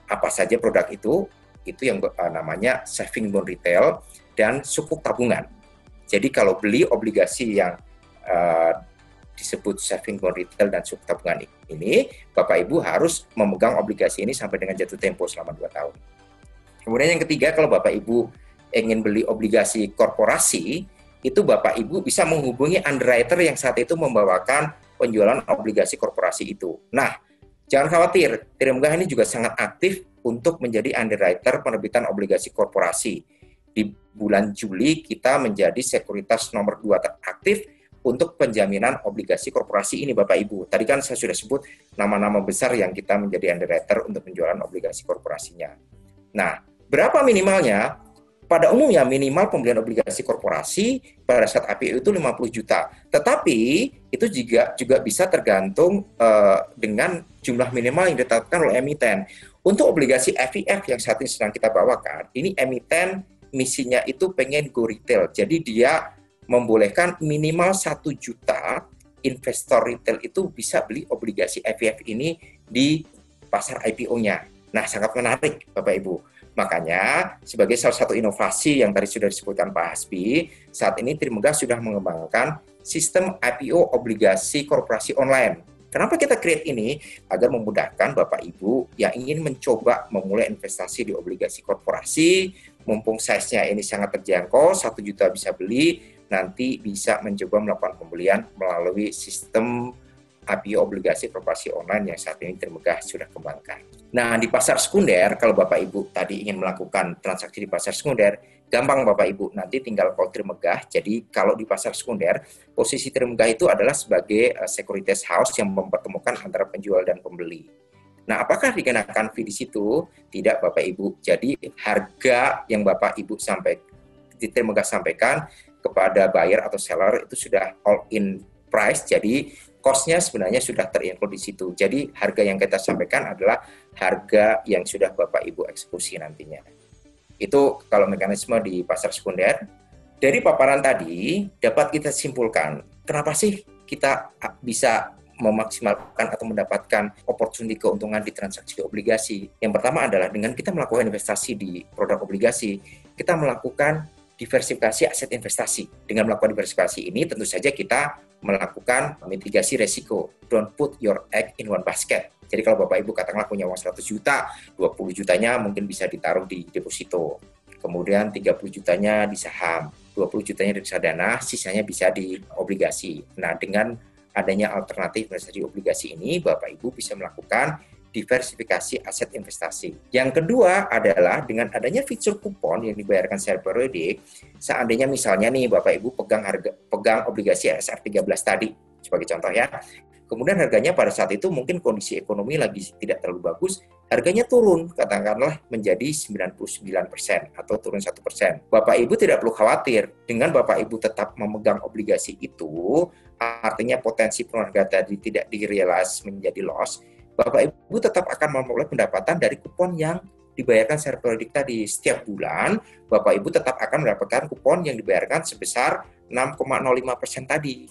Apa saja produk itu? Itu yang namanya saving bond retail dan sukuk tabungan. Jadi kalau beli obligasi yang disebut saving bond retail dan sukuk tabungan ini, Bapak Ibu harus memegang obligasi ini sampai dengan jatuh tempo selama 2 tahun. Kemudian yang ketiga, kalau Bapak Ibu ingin beli obligasi korporasi, itu Bapak Ibu bisa menghubungi underwriter yang saat itu membawakan penjualan obligasi korporasi itu. Nah, jangan khawatir, Trimegah ini juga sangat aktif untuk menjadi underwriter penerbitan obligasi korporasi. Di bulan Juli kita menjadi sekuritas nomor 2 teraktif untuk penjaminan obligasi korporasi ini Bapak Ibu. Tadi kan saya sudah sebut nama-nama besar yang kita menjadi underwriter untuk penjualan obligasi korporasinya. Nah, berapa minimalnya? Pada umumnya minimal pembelian obligasi korporasi pada saat IPO itu 50 juta. Tetapi itu juga bisa tergantung dengan jumlah minimal yang ditetapkan oleh emiten. Untuk obligasi FIF yang saat ini sedang kita bawakan, ini emiten misinya itu pengen go retail. Jadi dia membolehkan minimal 1 juta investor retail itu bisa beli obligasi FIF ini di pasar IPO-nya. Nah, sangat menarik Bapak Ibu. Makanya, sebagai salah satu inovasi yang tadi sudah disebutkan Pak Hasbi, saat ini Trimegah sudah mengembangkan sistem IPO obligasi korporasi online. Kenapa kita create ini? Agar memudahkan Bapak Ibu yang ingin mencoba memulai investasi di obligasi korporasi, mumpung size-nya ini sangat terjangkau, 1 juta bisa beli, nanti bisa mencoba melakukan pembelian melalui sistem IPO obligasi korporasi online yang saat ini Trimegah sudah kembangkan. Nah, di pasar sekunder, kalau Bapak Ibu tadi ingin melakukan transaksi di pasar sekunder, gampang Bapak Ibu, nanti tinggal call Trimegah. Jadi, kalau di pasar sekunder, posisi Trimegah itu adalah sebagai securities house yang mempertemukan antara penjual dan pembeli. Nah, apakah dikenakan fee di situ? Tidak Bapak Ibu. Jadi, harga yang Bapak Ibu di Trimegah sampaikan kepada buyer atau seller itu sudah all in price, jadi cost-nya sebenarnya sudah terinclude di situ. Jadi harga yang kita sampaikan adalah harga yang sudah Bapak Ibu eksekusi nantinya. Itu kalau mekanisme di pasar sekunder. Dari paparan tadi dapat kita simpulkan, kenapa sih kita bisa memaksimalkan atau mendapatkan opportunity keuntungan di transaksi obligasi. Yang pertama adalah dengan kita melakukan investasi di produk obligasi, kita melakukan diversifikasi aset investasi. Dengan melakukan diversifikasi ini tentu saja kita melakukan mitigasi resiko. Don't put your egg in one basket. Jadi kalau Bapak Ibu katakanlah punya uang 100 juta, 20 jutanya mungkin bisa ditaruh di deposito. Kemudian 30 jutanya di saham, 20 jutanya di reksadana, sisanya bisa di obligasi. Nah, dengan adanya alternatif investasi obligasi ini, Bapak Ibu bisa melakukan diversifikasi aset investasi. Yang kedua adalah dengan adanya fitur kupon yang dibayarkan secara periodik, seandainya misalnya nih Bapak Ibu pegang obligasi ASR 13 tadi sebagai contoh ya. Kemudian harganya pada saat itu mungkin kondisi ekonomi lagi tidak terlalu bagus, harganya turun katakanlah menjadi 99% atau turun 1%. Bapak Ibu tidak perlu khawatir, dengan Bapak Ibu tetap memegang obligasi itu, artinya potensi penurunan harga tadi tidak direalize menjadi loss, Bapak Ibu tetap akan memperoleh pendapatan dari kupon yang dibayarkan secara periodik tadi. Setiap bulan, Bapak Ibu tetap akan mendapatkan kupon yang dibayarkan sebesar 6,05% tadi.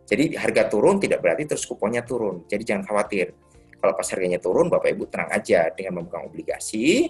Jadi harga turun tidak berarti terus kuponnya turun. Jadi jangan khawatir. Kalau pas harganya turun, Bapak Ibu tenang aja dengan memegang obligasi,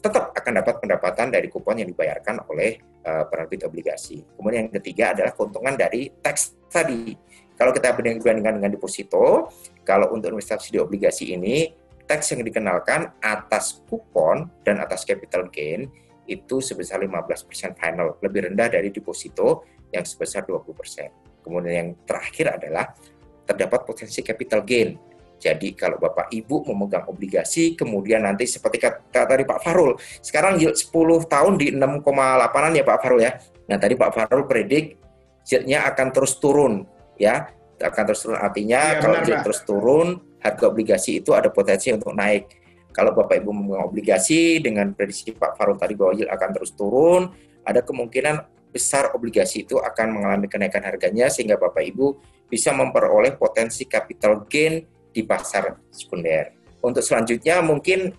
tetap akan dapat pendapatan dari kupon yang dibayarkan oleh penerbit obligasi. Kemudian yang ketiga adalah keuntungan dari tax tadi. Kalau kita bandingkan dengan deposito, kalau untuk investasi di obligasi ini, tax yang dikenalkan atas kupon dan atas capital gain itu sebesar 15% final, lebih rendah dari deposito yang sebesar 20%. Kemudian yang terakhir adalah terdapat potensi capital gain. Jadi kalau Bapak Ibu memegang obligasi, kemudian nanti seperti kata tadi Pak Farul, sekarang yield 10 tahun di 6,8an ya Pak Farul ya. Nah tadi Pak Farul predik yieldnya akan terus turun ya, akan terus turun, artinya kalau yield terus turun, harga obligasi itu ada potensi untuk naik. Kalau Bapak Ibu memegang obligasi dengan prediksi Pak Farul tadi bahwa yield akan terus turun, ada kemungkinan besar obligasi itu akan mengalami kenaikan harganya sehingga Bapak Ibu bisa memperoleh potensi capital gain di pasar sekunder. Untuk selanjutnya mungkin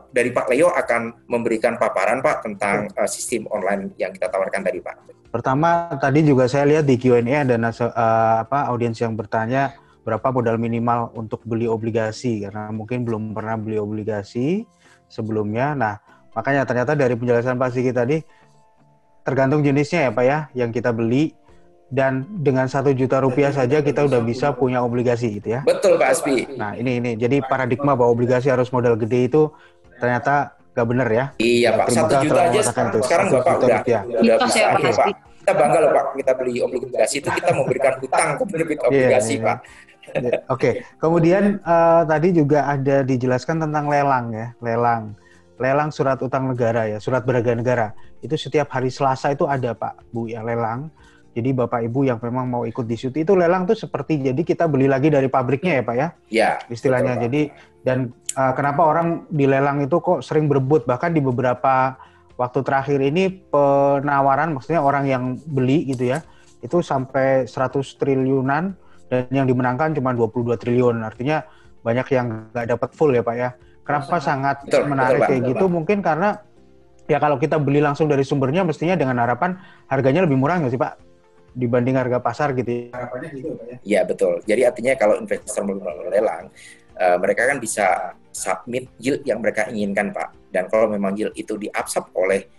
dari Pak Leo akan memberikan paparan Pak tentang sistem online yang kita tawarkan tadi Pak. Pertama tadi juga saya lihat di Q&A ada audiens yang bertanya berapa modal minimal untuk beli obligasi karena mungkin belum pernah beli obligasi sebelumnya. Nah makanya ternyata dari penjelasan Pak Sigi tadi tergantung jenisnya ya Pak ya yang kita beli. Dan dengan 1 juta rupiah saja kita udah bisa punya obligasi gitu ya. Betul Pak Asbi. Nah ini jadi paradigma bahwa obligasi harus modal gede itu ternyata nggak bener ya. Iya Pak, 1 juta aja sekarang Bapak udah bisa. Pak. Kita bangga loh Pak, kita beli obligasi itu kita memberikan hutang ke penerbit obligasi Pak. Oke, kemudian tadi juga ada dijelaskan tentang lelang ya, lelang surat utang negara ya, surat berharga negara. Itu setiap hari Selasa itu ada Pak Bu ya lelang. Jadi Bapak Ibu yang memang mau ikut di situ itu lelang tuh seperti jadi kita beli lagi dari pabriknya ya Pak ya? Iya. Istilahnya. Betul, jadi dan kenapa orang di lelang itu kok sering berebut bahkan di beberapa waktu terakhir ini penawaran maksudnya orang yang beli gitu ya itu sampai 100 triliunan dan yang dimenangkan cuma 22 triliun. Artinya banyak yang nggak dapat full ya Pak ya. Kenapa sangat menarik kayak gitu? Mungkin karena ya kalau kita beli langsung dari sumbernya mestinya dengan harapan harganya lebih murah nggak sih Pak? Dibanding harga pasar gitu ya. Harapannya gitu Pak ya. Iya betul. Jadi artinya kalau investor melalui lelang, mereka kan bisa submit yield yang mereka inginkan Pak. Dan kalau memang yield itu diabsorb oleh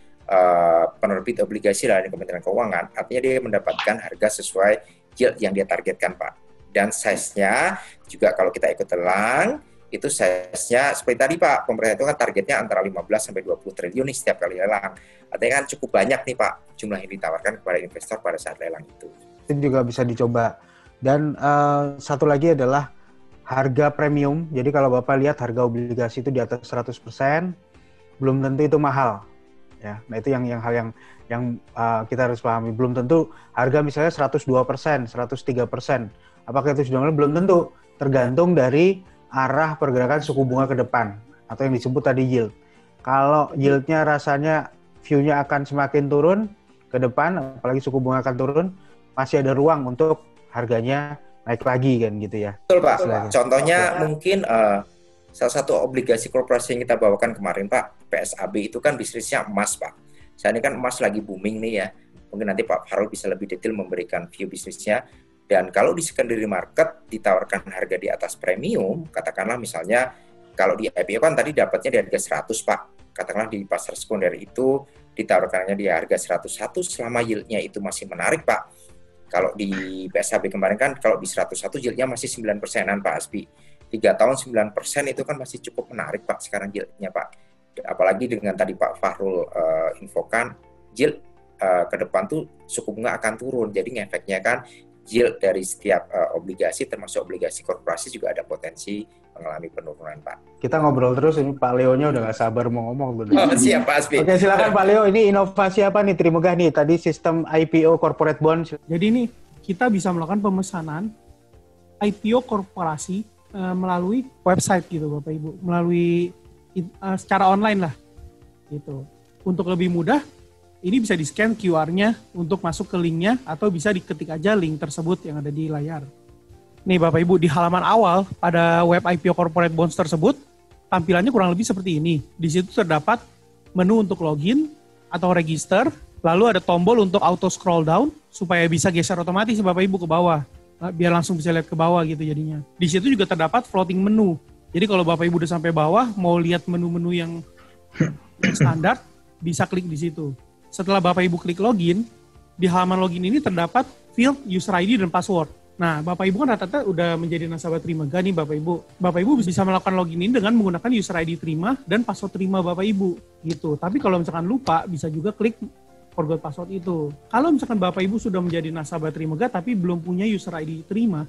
penerbit obligasi dari Kementerian Keuangan, artinya dia mendapatkan harga sesuai yield yang dia targetkan Pak. Dan size-nya juga kalau kita ikut lelang, itu size-nya seperti tadi Pak, pemerintah itu kan targetnya antara 15 sampai 20 triliun nih setiap kali lelang. Artinya kan cukup banyak nih Pak jumlah yang ditawarkan kepada investor pada saat lelang itu. Itu juga bisa dicoba. Dan satu lagi adalah harga premium. Jadi kalau Bapak lihat harga obligasi itu di atas 100%, belum tentu itu mahal. Ya, nah itu yang hal yang kita harus pahami. Belum tentu harga misalnya 102%, 103%. Apakah itu sudah mahal? Belum tentu. Tergantung dari arah pergerakan suku bunga ke depan atau yang disebut tadi yield. Kalau yieldnya rasanya view-nya akan semakin turun ke depan, apalagi suku bunga akan turun, masih ada ruang untuk harganya naik lagi kan gitu ya. Betul Pak. Contohnya mungkin salah satu obligasi korporasi yang kita bawakan kemarin Pak, PSAB itu kan bisnisnya emas Pak. Saat ini kan emas lagi booming nih ya. Mungkin nanti Pak Farul bisa lebih detail memberikan view bisnisnya. Dan kalau di secondary market ditawarkan harga di atas premium, katakanlah misalnya kalau di IPO kan tadi dapatnya di harga 100 Pak. Katakanlah di pasar sekunder itu ditawarkannya di harga 101 selama yieldnya itu masih menarik Pak. Kalau di PSAB kemarin kan kalau di 101 yieldnya masih 9%-an Pak Asbi. 3 tahun 9% itu kan masih cukup menarik Pak sekarang yieldnya Pak. Apalagi dengan tadi Pak Fahrul infokan yield ke depan tuh suku bunga akan turun. Jadi ngefeknya kan yield dari setiap obligasi termasuk obligasi korporasi juga ada potensi mengalami penurunan Pak. Kita ngobrol terus ini Pak Leo-nya udah gak sabar mau ngomong. Oh siap Pak Asbi. Oke silakan Pak Leo, ini inovasi apa nih Trimegah nih? Tadi sistem IPO corporate bond. Jadi ini kita bisa melakukan pemesanan IPO korporasi melalui website gitu Bapak Ibu, melalui secara online lah gitu. Untuk lebih mudah ini bisa di-scan QR-nya untuk masuk ke link-nya atau bisa diketik aja link tersebut yang ada di layar. Nih Bapak Ibu, di halaman awal pada web IPO Corporate Bonds tersebut, tampilannya kurang lebih seperti ini. Di situ terdapat menu untuk login atau register, lalu ada tombol untuk auto scroll down supaya bisa geser otomatis Bapak Ibu ke bawah. biar langsung bisa lihat ke bawah gitu jadinya. Di situ juga terdapat floating menu. Jadi kalau Bapak Ibu udah sampai bawah mau lihat menu-menu yang standar, bisa klik di situ. Setelah Bapak Ibu klik login, di halaman login ini terdapat field user ID dan password. Nah, Bapak Ibu kan rata-rata udah menjadi nasabah Trimegah nih Bapak Ibu. Bapak Ibu bisa melakukan login ini dengan menggunakan user ID Trima dan password Trima Bapak Ibu gitu. Tapi kalau misalkan lupa, bisa juga klik forgot password itu. Kalau misalkan Bapak Ibu sudah menjadi nasabah Trimegah tapi belum punya user ID Trima,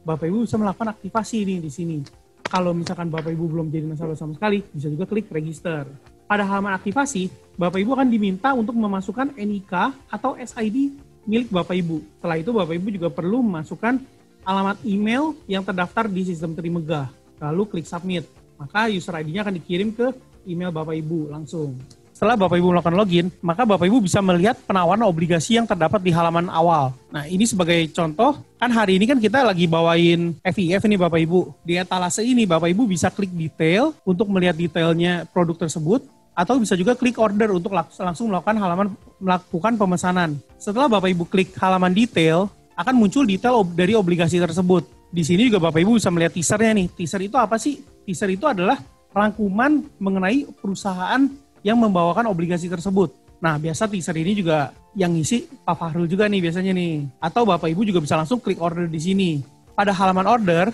Bapak Ibu bisa melakukan aktivasi nih di sini. Kalau misalkan Bapak Ibu belum jadi nasabah sama sekali, bisa juga klik register. Pada halaman aktivasi, Bapak Ibu akan diminta untuk memasukkan NIK atau SID milik Bapak Ibu. Setelah itu Bapak Ibu juga perlu memasukkan alamat email yang terdaftar di sistem Trimegah. Lalu klik submit. Maka user ID-nya akan dikirim ke email Bapak Ibu langsung. Setelah Bapak Ibu melakukan login, maka Bapak Ibu bisa melihat penawaran obligasi yang terdapat di halaman awal. Nah, ini sebagai contoh, kan hari ini kan kita lagi bawain FIF ini Bapak Ibu. Di etalase ini Bapak Ibu bisa klik detail untuk melihat detailnya produk tersebut, atau bisa juga klik order untuk langsung melakukan pemesanan. Setelah Bapak Ibu klik halaman detail, akan muncul detail dari obligasi tersebut. Di sini juga Bapak Ibu bisa melihat teasernya nih. Teaser itu apa sih? Teaser itu adalah rangkuman mengenai perusahaan yang membawakan obligasi tersebut. Nah, biasa teaser ini juga yang ngisi Pak Fahrul juga nih biasanya nih. Atau Bapak Ibu juga bisa langsung klik order di sini. Pada halaman order,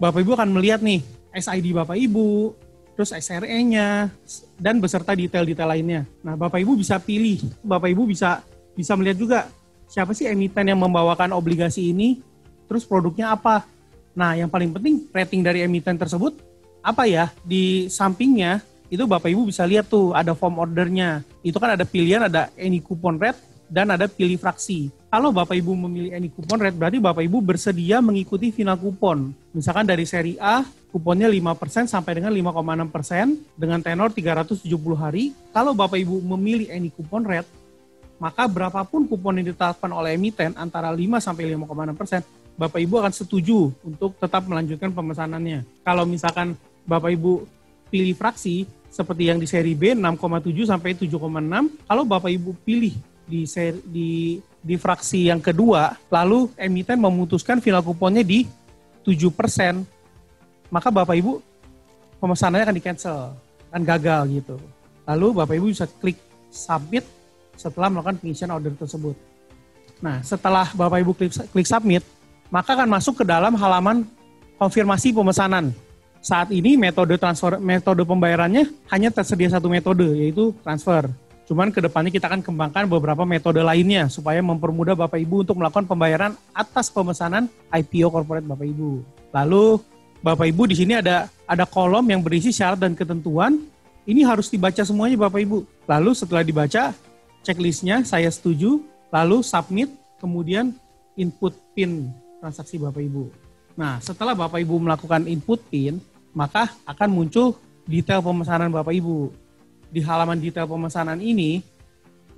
Bapak Ibu akan melihat nih SID Bapak Ibu, terus SRE-nya, dan beserta detail-detail lainnya. Nah, Bapak Ibu bisa pilih. Bapak Ibu bisa melihat juga siapa sih emiten yang membawakan obligasi ini, terus produknya apa. Nah, yang paling penting rating dari emiten tersebut apa ya? Di sampingnya itu Bapak Ibu bisa lihat tuh ada form ordernya. Itu kan ada pilihan, ada any coupon rate dan ada pilih fraksi. Kalau Bapak Ibu memilih any coupon rate, berarti Bapak Ibu bersedia mengikuti final kupon. Misalkan dari seri A, kuponnya 5% sampai dengan 5,6% dengan tenor 370 hari. Kalau Bapak Ibu memilih any coupon rate, maka berapapun kupon yang ditetapkan oleh emiten antara 5 sampai 5,6%, Bapak Ibu akan setuju untuk tetap melanjutkan pemesanannya. Kalau misalkan Bapak Ibu pilih fraksi, seperti yang di seri B 6,7 sampai 7,6, kalau Bapak Ibu pilih di fraksi yang kedua, lalu emiten memutuskan final kuponnya di 7%, maka Bapak Ibu pemesanannya akan di-cancel, akan gagal gitu. Lalu Bapak Ibu bisa klik submit setelah melakukan pengisian order tersebut. Nah, setelah Bapak Ibu klik submit, maka akan masuk ke dalam halaman konfirmasi pemesanan. Saat ini metode pembayarannya hanya tersedia satu metode, yaitu transfer. Cuman ke depannya kita akan kembangkan beberapa metode lainnya supaya mempermudah Bapak Ibu untuk melakukan pembayaran atas pemesanan IPO corporate Bapak Ibu. Lalu Bapak Ibu di sini ada kolom yang berisi syarat dan ketentuan. Ini harus dibaca semuanya Bapak Ibu. Lalu setelah dibaca, checklistnya saya setuju, lalu submit, kemudian input PIN transaksi Bapak Ibu. Nah, setelah Bapak Ibu melakukan input PIN, maka akan muncul detail pemesanan Bapak Ibu. Di halaman detail pemesanan ini,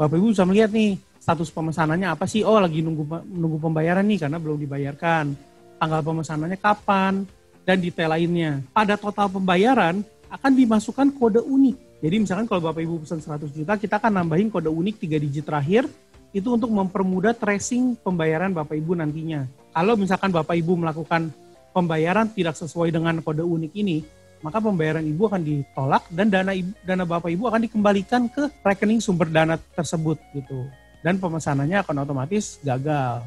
Bapak Ibu bisa melihat nih, status pemesanannya apa sih? Oh, lagi nunggu pembayaran nih karena belum dibayarkan. Tanggal pemesanannya kapan, dan detail lainnya. Pada total pembayaran, akan dimasukkan kode unik. Jadi misalkan kalau Bapak Ibu pesan 100 juta, kita akan nambahin kode unik 3 digit terakhir, itu untuk mempermudah tracing pembayaran Bapak Ibu nantinya. Kalau misalkan Bapak Ibu melakukan pembayaran tidak sesuai dengan kode unik ini, maka pembayaran Ibu akan ditolak dan dana Bapak Ibu akan dikembalikan ke rekening sumber dana tersebut gitu. Dan pemesanannya akan otomatis gagal.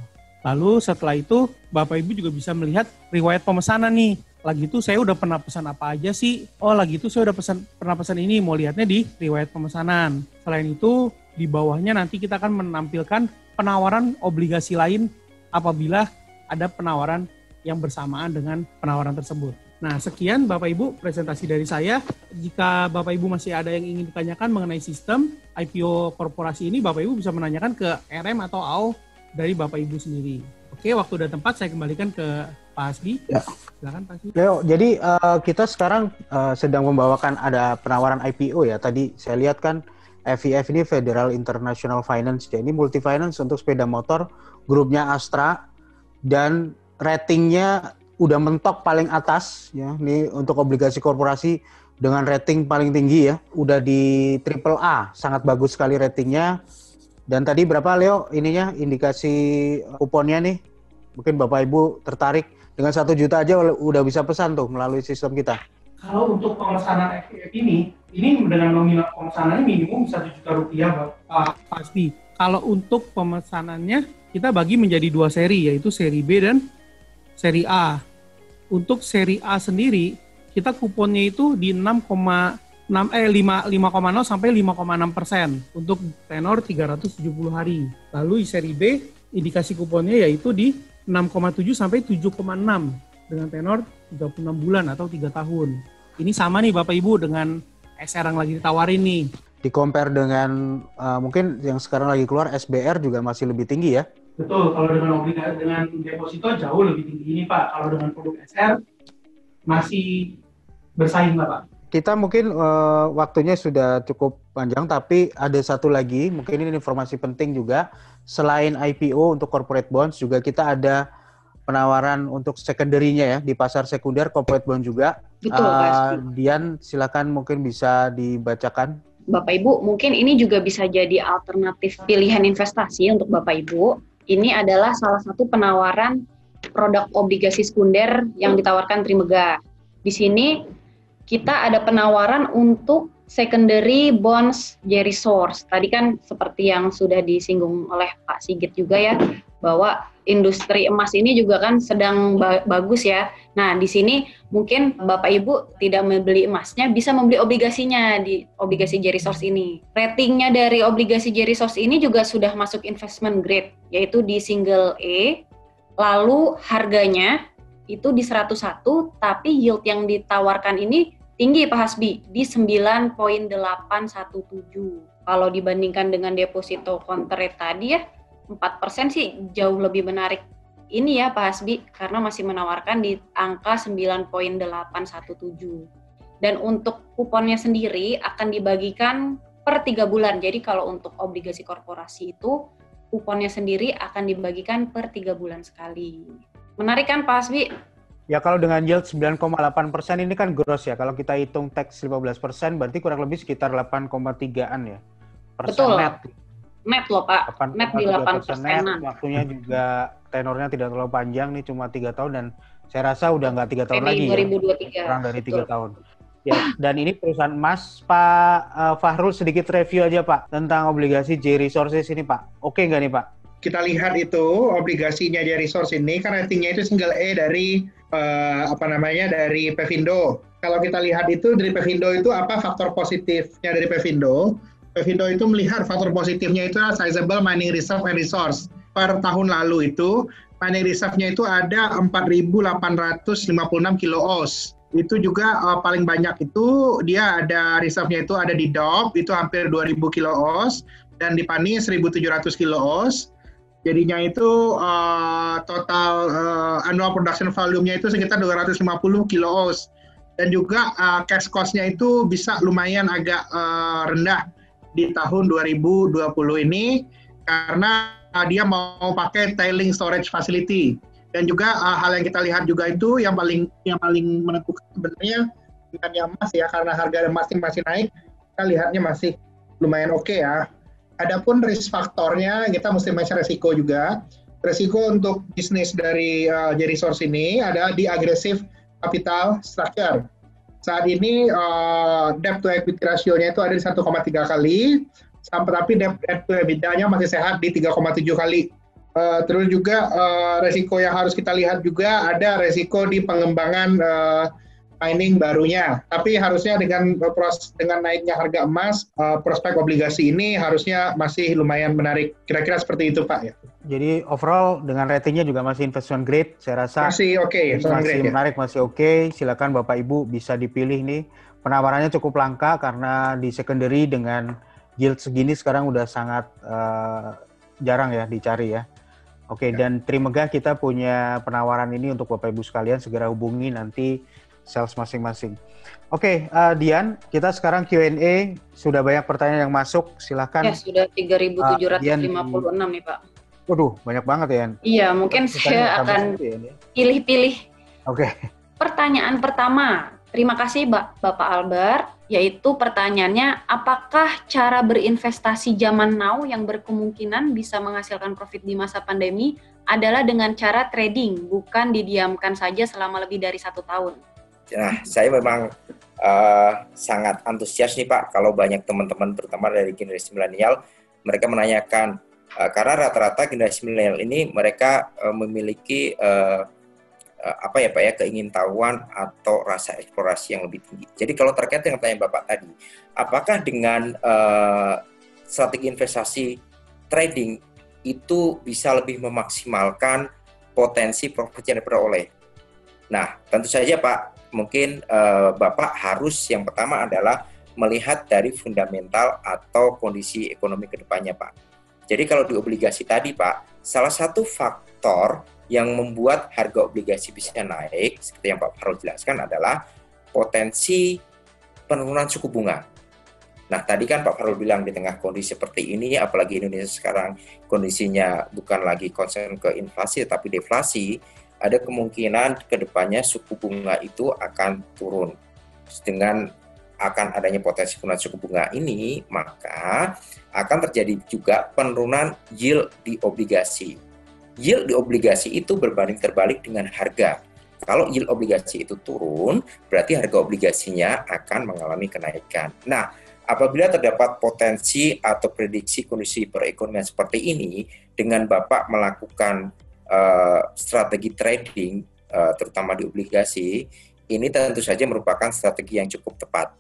Lalu setelah itu Bapak Ibu juga bisa melihat riwayat pemesanan nih. Lagi itu saya udah pernah pesan apa aja sih? Oh, lagi itu saya udah pernah pesan ini, mau lihatnya di riwayat pemesanan. Selain itu di bawahnya nanti kita akan menampilkan penawaran obligasi lain apabila ada penawaran yang bersamaan dengan penawaran tersebut. Nah, sekian Bapak Ibu presentasi dari saya. Jika Bapak Ibu masih ada yang ingin ditanyakan mengenai sistem IPO korporasi ini, Bapak Ibu bisa menanyakan ke RM atau AO dari Bapak Ibu sendiri. Oke, waktu dan tempat saya kembalikan ke Pak Hasbi. Ya. Silakan Pak Hasbi. Leo, jadi kita sekarang sedang membawakan ada penawaran IPO ya. Tadi saya lihat kan FIF ini Federal International Finance, ya. Ini multi finance untuk sepeda motor, grupnya Astra, dan ratingnya udah mentok paling atas ya. Ini untuk obligasi korporasi dengan rating paling tinggi ya. Udah di AAA, sangat bagus sekali ratingnya. Dan tadi berapa Leo ininya indikasi kuponnya nih? Mungkin Bapak Ibu tertarik dengan 1 juta aja udah bisa pesan tuh melalui sistem kita. Kalau untuk pemesanan FPF ini dengan nominal pemesanannya minimum 1 juta rupiah, Pak Hasbi. Kalau untuk pemesanannya kita bagi menjadi 2 seri, yaitu seri B dan seri A. Untuk seri A sendiri, kita kuponnya itu di 5,0 sampai 5,6% untuk tenor 370 hari. Lalu seri B, indikasi kuponnya yaitu di 6,7 sampai 7,6 dengan tenor 36 bulan atau 3 tahun. Ini sama nih Bapak Ibu dengan SR yang lagi ditawarin nih. Di-compare dengan mungkin yang sekarang lagi keluar SBR juga masih lebih tinggi ya? Betul, kalau dengan deposito jauh lebih tinggi ini Pak. Kalau dengan produk SR masih bersaing Pak. Kita mungkin waktunya sudah cukup panjang, tapi ada satu lagi, mungkin ini informasi penting juga. Selain IPO untuk corporate bonds, juga kita ada penawaran untuk secondary-nya ya, di pasar sekunder corporate bond juga. Betul, Pak. Dian, silakan mungkin bisa dibacakan. Bapak Ibu, mungkin ini juga bisa jadi alternatif pilihan investasi untuk Bapak Ibu. Ini adalah salah satu penawaran produk obligasi sekunder yang ditawarkan Trimegah. Di sini kita ada penawaran untuk secondary bonds Jerry Source. Tadi kan seperti yang sudah disinggung oleh Pak Sigit juga ya, bahwa industri emas ini juga kan sedang bagus ya. Nah, di sini mungkin Bapak Ibu tidak membeli emasnya, bisa membeli obligasinya di obligasi Jerry Source ini. Ratingnya dari obligasi Jerry Source ini juga sudah masuk investment grade, yaitu di single E. Lalu harganya itu di 101, tapi yield yang ditawarkan ini tinggi Pak Hasbi, di 9,817. Kalau dibandingkan dengan deposito counter rate tadi ya, 4% sih jauh lebih menarik ini ya Pak Hasbi, karena masih menawarkan di angka 9,817. Dan untuk kuponnya sendiri akan dibagikan per 3 bulan. Jadi kalau untuk obligasi korporasi itu, kuponnya sendiri akan dibagikan per 3 bulan sekali. Menarik kan Pak Hasbi? Ya kalau dengan yield 9,8% ini kan gross ya. Kalau kita hitung tax 15%, berarti kurang lebih sekitar 8,3-an ya. Betul. Net. Net loh Pak, net di 8%-an. Waktunya juga tenornya tidak terlalu panjang nih, cuma 3 tahun, dan saya rasa udah nggak 3 tahun lagi 2023. Ya, kurang dari 3 tahun. Ya, dan ini perusahaan emas. Pak Fahrul, sedikit review aja Pak tentang obligasi J Resources ini Pak. Oke nggak nih Pak? Kita lihat itu obligasinya J Resources ini kan ratingnya itu single E dari dari Pevindo. Kalau kita lihat itu dari Pevindo itu apa faktor positifnya dari Pevindo? Pevindo itu melihat faktor positifnya itu sizable mining reserve and resource. Per tahun lalu itu mining reserve-nya itu ada 4.856 kilo oz. Itu juga paling banyak itu dia ada reserve-nya itu ada di DOP itu hampir 2.000 kilo oz dan di PANI 1.700 kilo oz. Jadinya itu total annual production volume-nya itu sekitar 250 kilo oz. Dan juga cash cost-nya itu bisa lumayan agak rendah di tahun 2020 ini karena dia mau pakai tailing storage facility. Dan juga hal yang kita lihat juga itu yang paling menentukan sebenarnya bukan emas ya, karena harga emas masih naik, kita lihatnya masih lumayan oke ya. Adapun risk faktornya kita mesti mention resiko juga. Resiko untuk bisnis dari J Resource ini ada di aggressive capital structure. Saat ini debt to equity ratio-nya itu ada di 1,3 kali, tapi debt to EBITDA-nya masih sehat di 3,7 kali. Terus juga resiko yang harus kita lihat juga ada resiko di pengembangan mining barunya. Tapi harusnya dengan naiknya harga emas, prospek obligasi ini harusnya masih lumayan menarik. Kira-kira seperti itu Pak ya. Jadi overall dengan ratingnya juga masih investment grade, saya rasa masih oke, masih menarik, masih oke. Silakan Bapak Ibu bisa dipilih nih. Penawarannya cukup langka karena di secondary dengan yield segini sekarang udah sangat jarang ya dicari ya. Oke, dan Trimegah kita punya penawaran ini untuk Bapak Ibu sekalian, segera hubungi nanti sales masing-masing. Oke, Dian, kita sekarang Q&A, sudah banyak pertanyaan yang masuk, silakan. Ya, sudah 3.756 nih Pak. Waduh, banyak banget ya. Iya, mungkin saya akan pilih-pilih. Oke. Pertanyaan pertama, terima kasih Bapak Albert, yaitu pertanyaannya, apakah cara berinvestasi zaman now yang berkemungkinan bisa menghasilkan profit di masa pandemi adalah dengan cara trading, bukan didiamkan saja selama lebih dari 1 tahun. Nah, saya memang sangat antusias nih Pak, kalau banyak teman-teman terutama dari generasi milenial, mereka menanyakan, karena rata-rata generasi milenial ini mereka memiliki apa ya Pak ya, keingintahuan atau rasa eksplorasi yang lebih tinggi. Jadi kalau terkait dengan pertanyaan Bapak tadi, apakah dengan strategi investasi trading itu bisa lebih memaksimalkan potensi profit yang diperoleh? Nah, tentu saja Pak, mungkin Bapak harus yang pertama adalah melihat dari fundamental atau kondisi ekonomi ke depannya Pak. Jadi kalau di obligasi tadi Pak, salah satu faktor yang membuat harga obligasi bisa naik, seperti yang Pak Fahrul jelaskan, adalah potensi penurunan suku bunga. Nah, tadi kan Pak Fahrul bilang di tengah kondisi seperti ini, apalagi Indonesia sekarang kondisinya bukan lagi concern ke inflasi, tapi deflasi, ada kemungkinan ke depannya suku bunga itu akan turun. Dengan akan adanya potensi penurunan suku bunga ini, maka akan terjadi juga penurunan yield di obligasi. Yield di obligasi itu berbanding terbalik dengan harga. Kalau yield obligasi itu turun, berarti harga obligasinya akan mengalami kenaikan. Nah, apabila terdapat potensi atau prediksi kondisi perekonomian seperti ini, dengan Bapak melakukan strategi trading, terutama di obligasi, ini tentu saja merupakan strategi yang cukup tepat.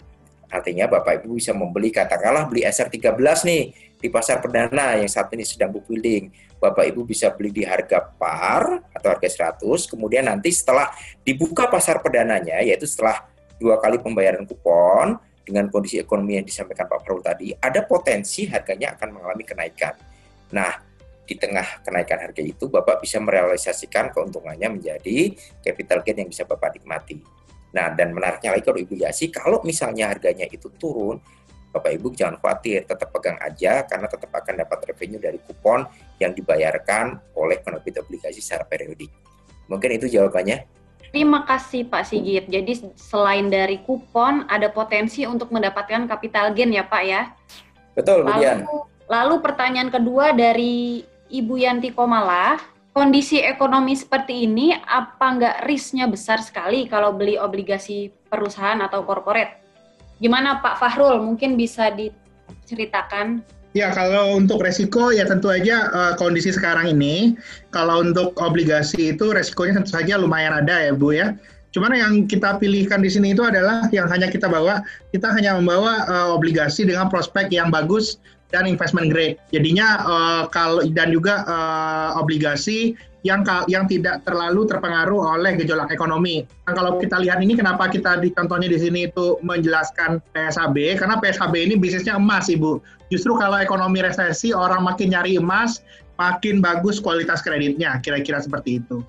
Artinya Bapak Ibu bisa membeli, katakanlah beli SR13 nih di pasar perdana yang saat ini sedang book building. Bapak Ibu bisa beli di harga par atau harga 100, kemudian nanti setelah dibuka pasar perdananya, yaitu setelah 2 kali pembayaran kupon, dengan kondisi ekonomi yang disampaikan Pak Fahrul tadi, ada potensi harganya akan mengalami kenaikan. Nah, di tengah kenaikan harga itu, Bapak bisa merealisasikan keuntungannya menjadi capital gain yang bisa Bapak nikmati. Nah, dan menariknya lagi kalau obligasi, kalau misalnya harganya itu turun, Bapak Ibu jangan khawatir, tetap pegang aja karena tetap akan dapat revenue dari kupon yang dibayarkan oleh penerbit obligasi secara periodik. Mungkin itu jawabannya. Terima kasih Pak Sigit. Jadi selain dari kupon, ada potensi untuk mendapatkan capital gain ya Pak ya? Betul, Bu Dian. Lalu pertanyaan kedua dari Ibu Yanti Komala, kondisi ekonomi seperti ini, apa nggak risknya besar sekali kalau beli obligasi perusahaan atau corporate? Gimana Pak Fahrul? Mungkin bisa diceritakan. Ya, kalau untuk resiko ya tentu aja kondisi sekarang ini, kalau untuk obligasi itu resikonya tentu saja lumayan ada ya Bu ya. Cuman yang kita pilihkan di sini itu adalah yang hanya kita hanya membawa obligasi dengan prospek yang bagus dan investment grade. Jadinya dan juga obligasi yang tidak terlalu terpengaruh oleh gejolak ekonomi. Nah, kalau kita lihat ini kenapa kita contohnya di sini itu menjelaskan PSHB, karena PSHB ini bisnisnya emas, Ibu. Justru kalau ekonomi resesi, orang makin nyari emas, makin bagus kualitas kreditnya, kira-kira seperti itu.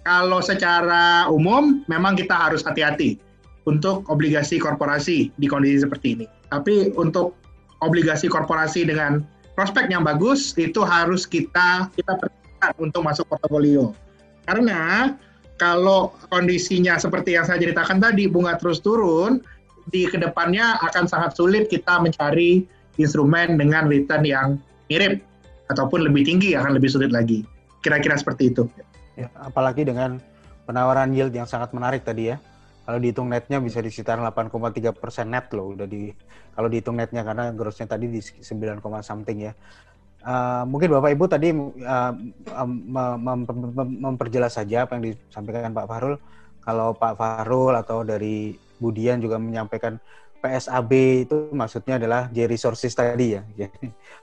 Kalau secara umum, memang kita harus hati-hati untuk obligasi korporasi di kondisi seperti ini. Tapi untuk obligasi korporasi dengan prospek yang bagus, itu harus kita perhatikan untuk masuk portofolio. Karena kalau kondisinya seperti yang saya ceritakan tadi, bunga terus turun, di kedepannya akan sangat sulit kita mencari instrumen dengan return yang mirip ataupun lebih tinggi, akan lebih sulit lagi. Kira-kira seperti itu. Ya, apalagi dengan penawaran yield yang sangat menarik tadi ya. Kalau dihitung netnya bisa di sekitar 8,3% net loh. Kalau dihitung netnya karena grossnya tadi di 9, something ya. Mungkin Bapak Ibu tadi memperjelas saja apa yang disampaikan Pak Fahrul. Kalau Pak Fahrul atau dari Bu Dian juga menyampaikan PSAB itu maksudnya adalah J Resources tadi ya.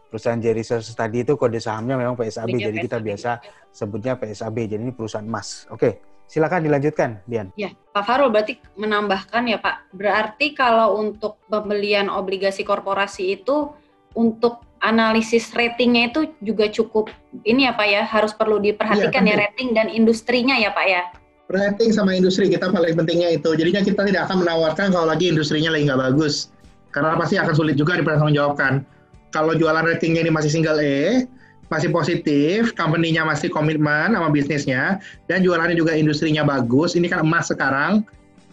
Perusahaan J Resources tadi itu kode sahamnya memang PSAB, jadi kita biasa sebutnya PSAB. Jadi ini perusahaan emas. Oke, silakan dilanjutkan, Dian. Ya, Pak Fahrul berarti menambahkan ya Pak. Berarti kalau untuk pembelian obligasi korporasi itu untuk analisis ratingnya itu juga cukup ini ya Pak ya, harus perlu diperhatikan ya rating dan industrinya ya Pak ya. Rating sama industri kita paling pentingnya itu. Jadinya kita tidak akan menawarkan kalau lagi industrinya lagi nggak bagus. Karena pasti akan sulit juga dipertanggungjawabkan. Kalau jualan ratingnya ini masih single A, masih positif, company-nya masih komitmen sama bisnisnya, dan jualannya juga industrinya bagus, ini kan emas sekarang,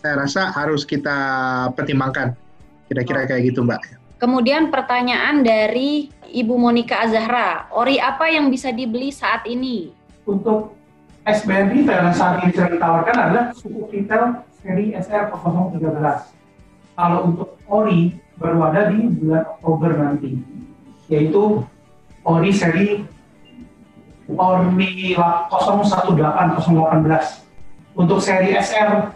saya rasa harus kita pertimbangkan. Kira-kira kayak gitu Mbak. Kemudian pertanyaan dari Ibu Monika Azahra, ori apa yang bisa dibeli saat ini? untuk SBR retail yang saat ini sedang ditawarkan adalah sukuk retail seri SR0013. Kalau untuk ORI baru ada di bulan Oktober nanti, yaitu ORI seri ORI 018018. Untuk seri SR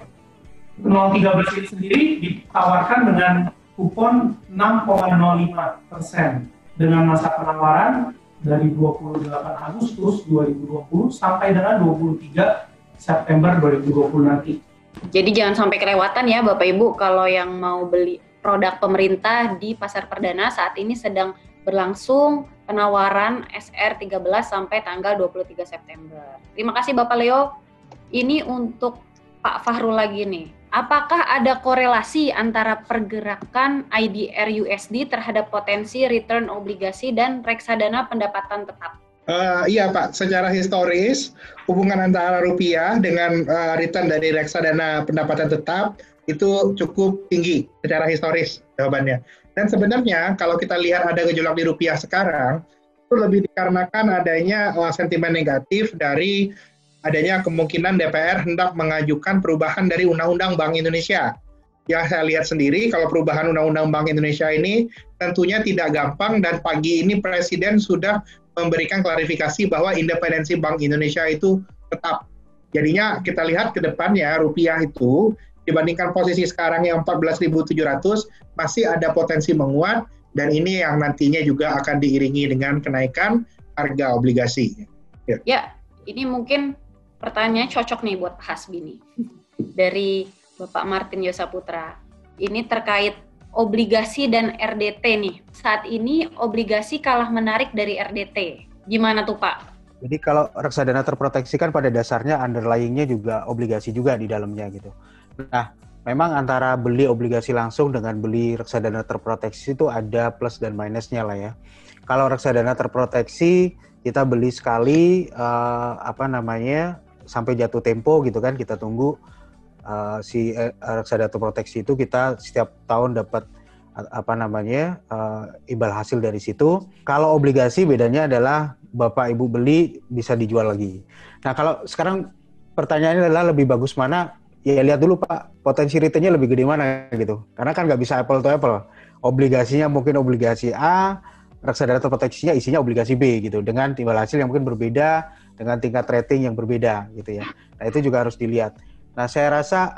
013 ini sendiri ditawarkan dengan kupon 6,05% dengan masa penawaran dari 28 Agustus 2020 sampai dengan 23 September 2020 nanti. Jadi jangan sampai kelewatan ya Bapak Ibu, kalau yang mau beli produk pemerintah di Pasar Perdana saat ini sedang berlangsung penawaran SR13 sampai tanggal 23 September. Terima kasih Bapak Leo. Ini untuk Pak Fahrul lagi nih. Apakah ada korelasi antara pergerakan IDR USD terhadap potensi return obligasi dan reksadana pendapatan tetap? Iya Pak, secara historis hubungan antara rupiah dengan return dari reksadana pendapatan tetap itu cukup tinggi secara historis jawabannya. Dan sebenarnya kalau kita lihat ada gejolak di rupiah sekarang, itu lebih dikarenakan adanya sentimen negatif dari adanya kemungkinan DPR hendak mengajukan perubahan dari Undang-Undang Bank Indonesia. Ya saya lihat sendiri kalau perubahan Undang-Undang Bank Indonesia ini tentunya tidak gampang dan pagi ini Presiden sudah memberikan klarifikasi bahwa independensi Bank Indonesia itu tetap. Jadinya kita lihat ke depannya rupiah itu dibandingkan posisi sekarang yang 14.700 masih ada potensi menguat dan ini yang nantinya juga akan diiringi dengan kenaikan harga obligasi. Ya, ini mungkin pertanyaan cocok nih buat Pak Hasbi nih. Dari Bapak Martin Yosaputra. Ini terkait obligasi dan RDT nih. Saat ini obligasi kalah menarik dari RDT. Gimana tuh Pak? Jadi kalau reksadana terproteksi kan pada dasarnya underlying-nya juga obligasi juga di dalamnya gitu. Nah, memang antara beli obligasi langsung dengan beli reksadana terproteksi itu ada plus dan minusnya lah ya. Kalau reksadana terproteksi kita beli sekali sampai jatuh tempo gitu kan, kita tunggu si reksadana terproteksi itu kita setiap tahun dapat imbal hasil dari situ. Kalau obligasi bedanya adalah Bapak Ibu beli bisa dijual lagi. Nah kalau sekarang pertanyaannya adalah lebih bagus mana? Ya lihat dulu Pak, potensi returnnya lebih gede mana gitu. Karena kan nggak bisa apple to apple. Obligasinya mungkin obligasi A, reksadana terproteksinya isinya obligasi B gitu, dengan timbal hasil yang mungkin berbeda, dengan tingkat rating yang berbeda gitu ya. Nah itu juga harus dilihat. Nah saya rasa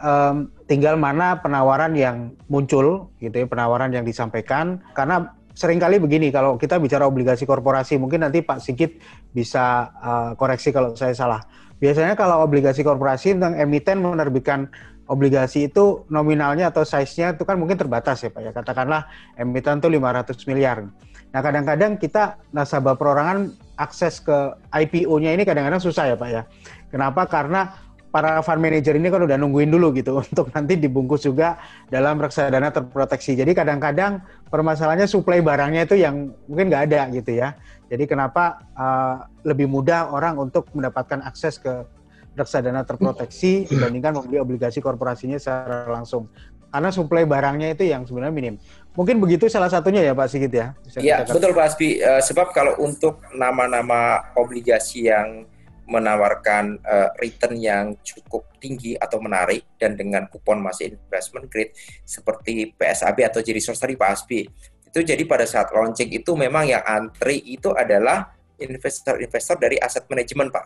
tinggal mana penawaran yang muncul gitu ya, penawaran yang disampaikan. Karena seringkali begini, kalau kita bicara obligasi korporasi, mungkin nanti Pak Sigit bisa koreksi kalau saya salah. Biasanya kalau obligasi korporasi tentang emiten menerbitkan obligasi itu nominalnya atau size-nya itu kan mungkin terbatas ya Pak ya. Katakanlah emiten itu 500 miliar. Nah kadang-kadang kita nasabah perorangan akses ke IPO-nya ini kadang-kadang susah ya Pak ya. Kenapa? Karena para fund manager ini kan udah nungguin dulu gitu untuk nanti dibungkus juga dalam reksadana terproteksi. Jadi kadang-kadang permasalahannya suplai barangnya itu yang mungkin nggak ada gitu ya. Jadi kenapa lebih mudah orang untuk mendapatkan akses ke reksadana terproteksi dibandingkan membeli obligasi korporasinya secara langsung. Karena suplai barangnya itu yang sebenarnya minim. Mungkin begitu salah satunya ya Pak Sigit ya? Iya, betul Pak Hasbi. Sebab kalau untuk nama-nama obligasi yang menawarkan return yang cukup tinggi atau menarik dan dengan kupon masih investment grade seperti PSAB atau Jerisos tadi Pak Hasbi, itu jadi pada saat launching itu memang yang antri itu adalah investor-investor dari aset manajemen Pak.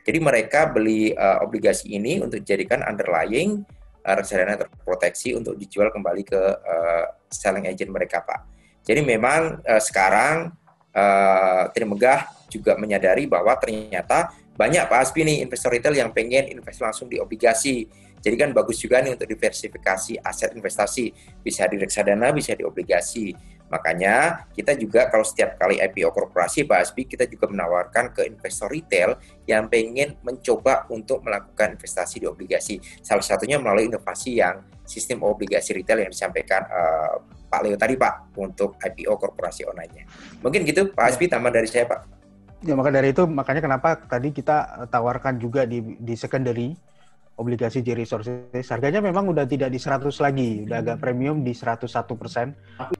Jadi mereka beli obligasi ini untuk dijadikan underlying reksadana terproteksi untuk dijual kembali ke selling agent mereka Pak. Jadi memang sekarang Trimegah juga menyadari bahwa ternyata banyak Pak Hasbi nih investor retail yang pengen invest langsung di obligasi. Jadi kan bagus juga nih untuk diversifikasi aset investasi, bisa di reksadana, bisa di obligasi. Makanya kita juga kalau setiap kali IPO korporasi Pak Hasbi, kita juga menawarkan ke investor retail yang pengen mencoba untuk melakukan investasi di obligasi. Salah satunya melalui inovasi yang sistem obligasi retail yang disampaikan Pak Leo tadi Pak, untuk IPO korporasi online-nya. Mungkin gitu Pak Hasbi, tambah dari saya Pak. Ya maka dari itu, makanya kenapa tadi kita tawarkan juga di secondary obligasi J Resources. Harganya memang udah tidak di 100 lagi, udah agak premium di 101%.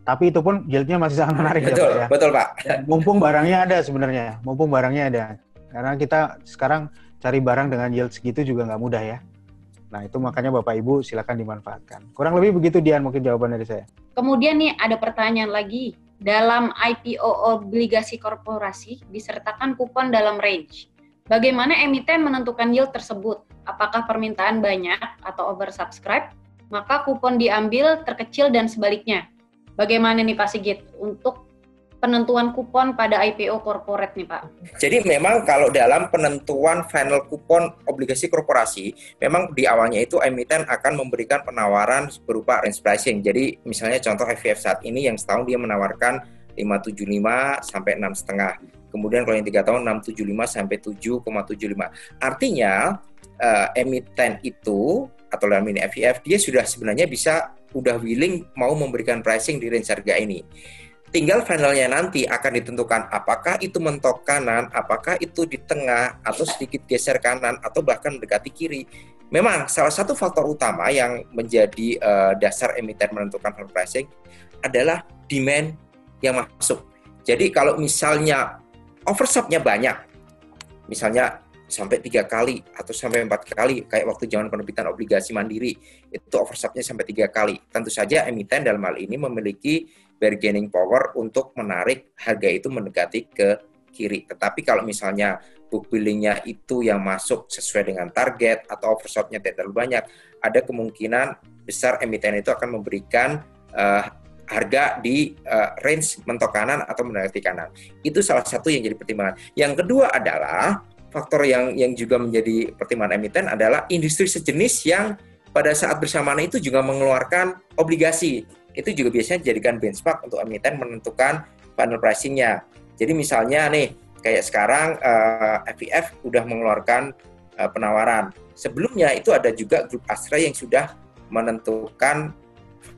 Tapi itu pun yieldnya masih sangat menarik. Betul, ya Pak ya. Betul Pak. Mumpung barangnya ada sebenarnya, mumpung barangnya ada. Karena kita sekarang cari barang dengan yield segitu juga nggak mudah ya. Nah, itu makanya Bapak Ibu silakan dimanfaatkan. Kurang lebih begitu, Dian, mungkin jawaban dari saya. Kemudian nih ada pertanyaan lagi. Dalam IPO obligasi korporasi disertakan kupon dalam range. Bagaimana emiten menentukan yield tersebut? Apakah permintaan banyak atau oversubscribe? Maka kupon diambil terkecil dan sebaliknya. Bagaimana nih Pak Sigit untuk penentuan kupon pada IPO corporate nih Pak? Jadi memang kalau dalam penentuan final kupon obligasi korporasi, memang di awalnya itu emiten akan memberikan penawaran berupa range pricing. Jadi misalnya contoh FVF saat ini yang setahun dia menawarkan 575 sampai 6,5. Kemudian kalau yang 3 tahun 675 sampai 7,75. Artinya emiten itu atau dalam ini FVF dia sudah sebenarnya udah willing mau memberikan pricing di range harga ini. Tinggal finalnya nanti akan ditentukan apakah itu mentok kanan, apakah itu di tengah, atau sedikit geser kanan, atau bahkan mendekati kiri. Memang salah satu faktor utama yang menjadi dasar emiten menentukan final pricing adalah demand yang masuk. Jadi kalau misalnya oversubnya banyak, misalnya sampai 3 kali atau sampai 4 kali, kayak waktu zaman penerbitan obligasi mandiri, itu oversubnya sampai 3 kali. Tentu saja emiten dalam hal ini memiliki bargaining power untuk menarik harga itu mendekati ke kiri. Tetapi kalau misalnya book billing-nya itu yang masuk sesuai dengan target atau overshot-nya tidak terlalu banyak, ada kemungkinan besar emiten itu akan memberikan harga di range mentok kanan atau mendekati kanan. Itu salah satu yang jadi pertimbangan. Yang kedua adalah faktor yang juga menjadi pertimbangan emiten adalah industri sejenis yang pada saat bersamaan itu juga mengeluarkan obligasi. Itu juga biasanya dijadikan benchmark untuk emiten menentukan final pricing-nya. Jadi misalnya nih, kayak sekarang FVF udah mengeluarkan penawaran. Sebelumnya itu ada juga grup Astra yang sudah menentukan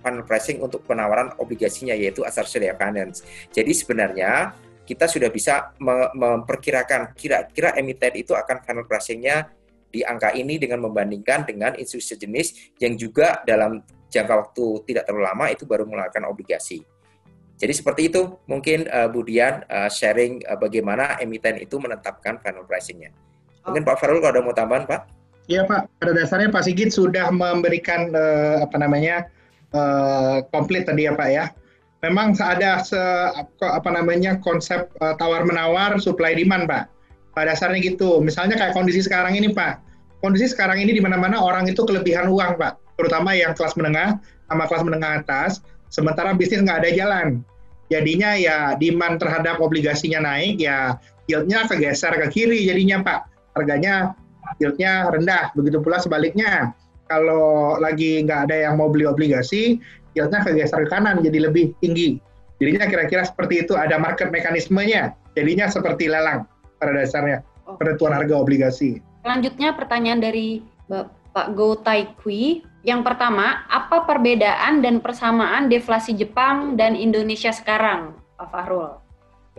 final pricing untuk penawaran obligasinya, yaitu Astra Sharia Finance. Jadi sebenarnya kita sudah bisa memperkirakan kira-kira emiten itu akan final pricing-nya di angka ini dengan membandingkan dengan institusi sejenis yang juga dalam jangka waktu tidak terlalu lama itu baru mengeluarkan obligasi. Jadi seperti itu mungkin Bu Dian sharing bagaimana emiten itu menetapkan final pricing-nya. Mungkin Pak Farul kalau ada mau tambahan Pak? Iya Pak, pada dasarnya Pak Sigit sudah memberikan komplit tadi ya Pak ya. Memang ada konsep tawar-menawar supply demand Pak. Pada dasarnya gitu. Misalnya kayak kondisi sekarang ini Pak. Kondisi sekarang ini di mana-mana orang itu kelebihan uang Pak. Terutama yang kelas menengah sama kelas menengah atas, sementara bisnis nggak ada jalan. Jadinya ya demand terhadap obligasinya naik, ya yield-nya kegeser ke kiri jadinya Pak. Harganya yield-nya rendah, begitu pula sebaliknya. Kalau lagi nggak ada yang mau beli obligasi, yield-nya kegeser ke kanan, jadi lebih tinggi. Jadinya kira-kira seperti itu, ada market mekanismenya. Jadinya seperti lelang pada dasarnya, penentuan harga obligasi. Selanjutnya pertanyaan dari Pak Go Tai Kui. Yang pertama, apa perbedaan dan persamaan deflasi Jepang dan Indonesia sekarang, Pak Fahrul?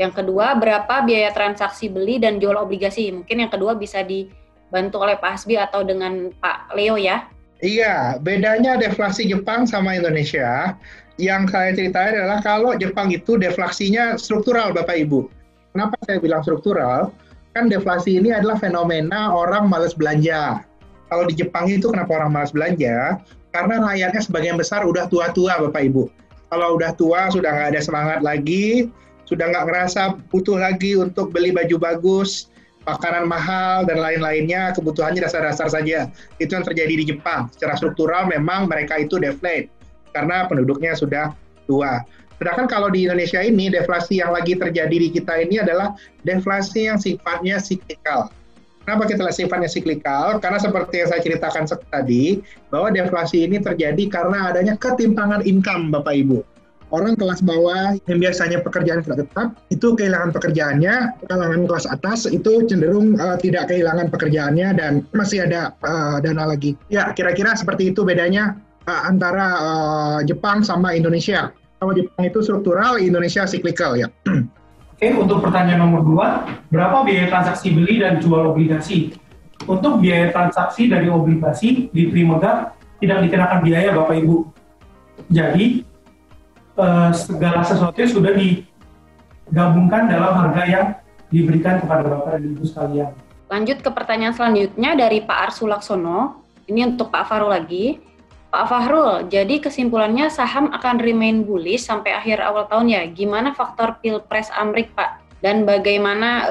Yang kedua, berapa biaya transaksi beli dan jual obligasi? Mungkin yang kedua bisa dibantu oleh Pak Hasbi atau dengan Pak Leo ya. Iya, bedanya deflasi Jepang sama Indonesia, yang saya ceritain adalah kalau Jepang itu deflasinya struktural Bapak Ibu. Kenapa saya bilang struktural? Kan deflasi ini adalah fenomena orang malas belanja. Kalau di Jepang itu kenapa orang malas belanja? Karena rakyatnya sebagian besar udah tua-tua Bapak Ibu. Kalau udah tua, sudah nggak ada semangat lagi, sudah nggak ngerasa butuh lagi untuk beli baju bagus, makanan mahal, dan lain-lainnya, kebutuhannya dasar-dasar saja. Itu yang terjadi di Jepang. Secara struktural memang mereka itu deflate, karena penduduknya sudah tua. Sedangkan kalau di Indonesia ini, deflasi yang lagi terjadi di kita ini adalah deflasi yang sifatnya siklikal. Kenapa kita lihat sifatnya siklikal? Karena seperti yang saya ceritakan tadi, bahwa deflasi ini terjadi karena adanya ketimpangan income, Bapak Ibu. Orang kelas bawah yang biasanya pekerjaan tidak tetap, itu kehilangan pekerjaannya, kalangan kelas atas itu cenderung tidak kehilangan pekerjaannya dan masih ada dana lagi. Ya, kira-kira seperti itu bedanya antara Jepang sama Indonesia. Kalau Jepang itu struktural, Indonesia siklikal ya. Oke, untuk pertanyaan nomor 2, berapa biaya transaksi beli dan jual obligasi? Untuk biaya transaksi dari obligasi di Trimegah tidak dikenakan biaya Bapak Ibu. Jadi, segala sesuatunya sudah digabungkan dalam harga yang diberikan kepada Bapak dan Ibu sekalian. Lanjut ke pertanyaan selanjutnya dari Pak Arsul Laksono. Ini untuk Pak Fahrul lagi. Pak Fahrul, jadi kesimpulannya saham akan remain bullish sampai akhir awal tahun ya. Gimana faktor Pilpres Amrik, Pak? Dan bagaimana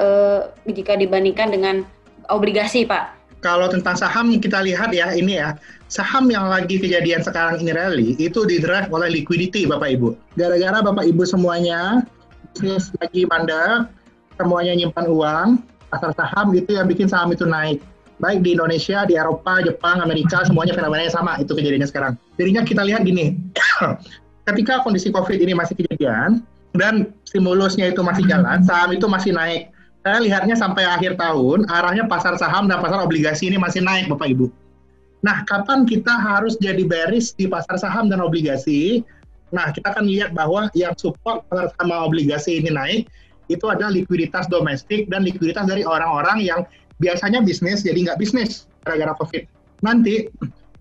jika dibandingkan dengan obligasi, Pak? Kalau tentang saham kita lihat ya, ini ya, saham yang lagi kejadian sekarang ini rally, itu didrive oleh liquidity Bapak Ibu. Gara-gara Bapak Ibu semuanya, bisnis lagi mandek, semuanya nyimpan uang, pasar saham itu yang bikin saham itu naik. Baik di Indonesia, di Eropa, Jepang, Amerika, semuanya fenomenanya sama, itu kejadiannya sekarang. Jadinya kita lihat gini, ketika kondisi COVID ini masih kejadian, dan stimulusnya itu masih jalan, saham itu masih naik. Saya lihatnya sampai akhir tahun, arahnya pasar saham dan pasar obligasi ini masih naik, Bapak Ibu. Nah, kapan kita harus jadi bearish di pasar saham dan obligasi? Nah, kita akan lihat bahwa yang support pasar saham dan obligasi ini naik, itu ada likuiditas domestik dan likuiditas dari orang-orang yang biasanya bisnis jadi nggak bisnis gara-gara COVID. Nanti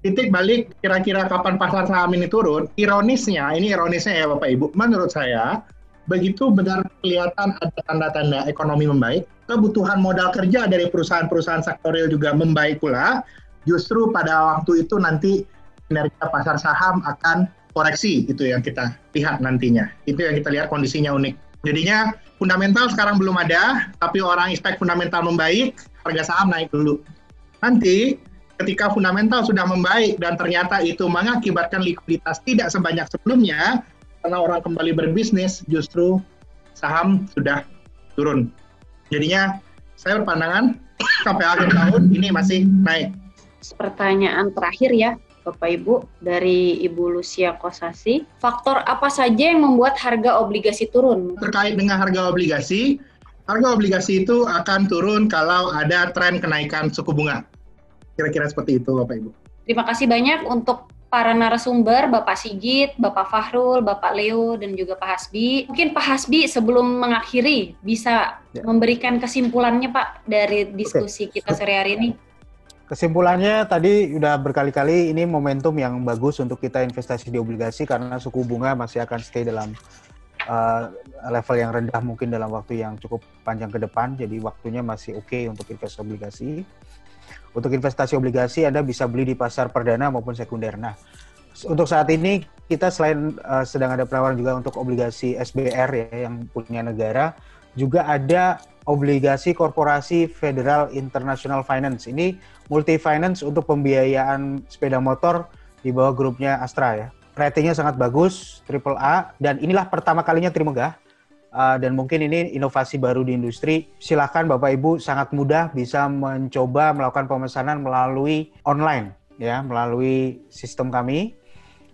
titik balik kira-kira kapan pasar saham ini turun, ironisnya ya Bapak Ibu, menurut saya, begitu benar kelihatan ada tanda-tanda ekonomi membaik, kebutuhan modal kerja dari perusahaan-perusahaan sektorial juga membaik pula, justru pada waktu itu nanti kinerja pasar saham akan koreksi, itu yang kita lihat nantinya. Itu yang kita lihat kondisinya unik. Jadinya fundamental sekarang belum ada, tapi orang expect fundamental membaik, harga saham naik dulu. Nanti ketika fundamental sudah membaik dan ternyata itu mengakibatkan likuiditas tidak sebanyak sebelumnya, karena orang kembali berbisnis, justru saham sudah turun. Jadinya saya berpandangan sampai akhir tahun ini masih naik. Pertanyaan terakhir ya, Bapak Ibu, dari Ibu Lucia Kosasi. Faktor apa saja yang membuat harga obligasi turun? Terkait dengan harga obligasi itu akan turun kalau ada tren kenaikan suku bunga. Kira-kira seperti itu, Bapak Ibu. Terima kasih banyak untuk para narasumber, Bapak Sigit, Bapak Fahrul, Bapak Leo, dan juga Pak Hasbi. Mungkin Pak Hasbi sebelum mengakhiri bisa memberikan kesimpulannya Pak dari diskusi kita sore hari ini. Kesimpulannya tadi udah berkali-kali ini momentum yang bagus untuk kita investasi di obligasi karena suku bunga masih akan stay dalam level yang rendah mungkin dalam waktu yang cukup panjang ke depan. Jadi waktunya masih oke untuk investasi obligasi. Untuk investasi obligasi Anda bisa beli di pasar perdana maupun sekunder. Nah, untuk saat ini kita selain sedang ada penawaran juga untuk obligasi SBR ya yang punya negara, juga ada obligasi korporasi Federal International Finance. Ini multi finance untuk pembiayaan sepeda motor di bawah grupnya Astra ya. Ratingnya sangat bagus, AAA, dan inilah pertama kalinya Trimegah. Dan mungkin ini inovasi baru di industri. Silakan Bapak Ibu sangat mudah bisa mencoba melakukan pemesanan melalui online ya, melalui sistem kami,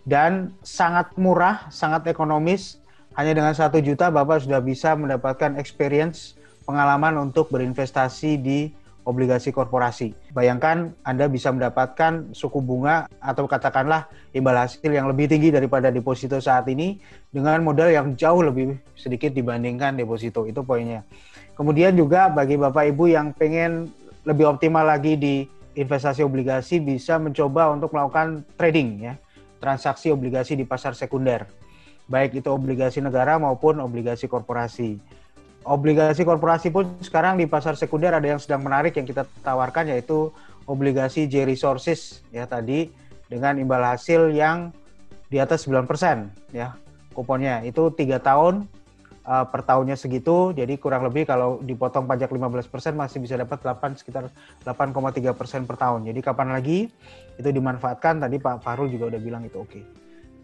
dan sangat murah, sangat ekonomis. Hanya dengan 1 juta Bapak sudah bisa mendapatkan experience pengalaman untuk berinvestasi di obligasi korporasi. Bayangkan Anda bisa mendapatkan suku bunga atau katakanlah imbal hasil yang lebih tinggi daripada deposito saat ini dengan modal yang jauh lebih sedikit dibandingkan deposito. Itu poinnya. Kemudian juga bagi Bapak Ibu yang pengen lebih optimal lagi di investasi obligasi bisa mencoba untuk melakukan trading ya, transaksi obligasi di pasar sekunder. Baik itu obligasi negara maupun obligasi korporasi. Obligasi korporasi pun sekarang di pasar sekunder ada yang sedang menarik yang kita tawarkan, yaitu obligasi J Resources ya tadi dengan imbal hasil yang di atas 9% ya kuponnya. Itu 3 tahun per tahunnya segitu, jadi kurang lebih kalau dipotong pajak 15% masih bisa dapat sekitar 8,3% per tahun. Jadi kapan lagi itu dimanfaatkan, tadi Pak Fahrul juga udah bilang itu oke.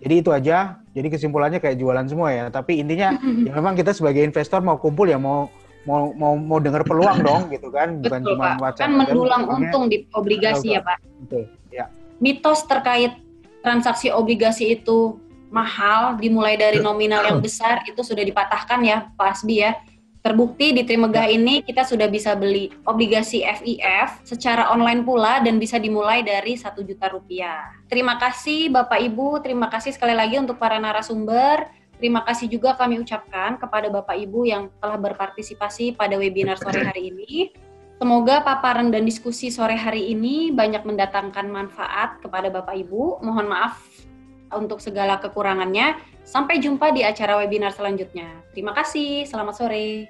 Jadi itu aja. Jadi kesimpulannya kayak jualan semua ya. Tapi intinya ya memang kita sebagai investor mau kumpul ya mau dengar peluang dong gitu kan. Bukan betul, cuma Pak. Kan mendulang untung di obligasi ya Pak. Betul. Ya. Mitos terkait transaksi obligasi itu mahal dimulai dari nominal yang besar itu sudah dipatahkan ya Pak Hasbi ya. Terbukti di Trimegah ini kita sudah bisa beli obligasi FIF secara online pula dan bisa dimulai dari Rp1 juta. Terima kasih Bapak Ibu, terima kasih sekali lagi untuk para narasumber. Terima kasih juga kami ucapkan kepada Bapak Ibu yang telah berpartisipasi pada webinar sore hari ini. Semoga paparan dan diskusi sore hari ini banyak mendatangkan manfaat kepada Bapak Ibu. Mohon maaf untuk segala kekurangannya. Sampai jumpa di acara webinar selanjutnya. Terima kasih, selamat sore.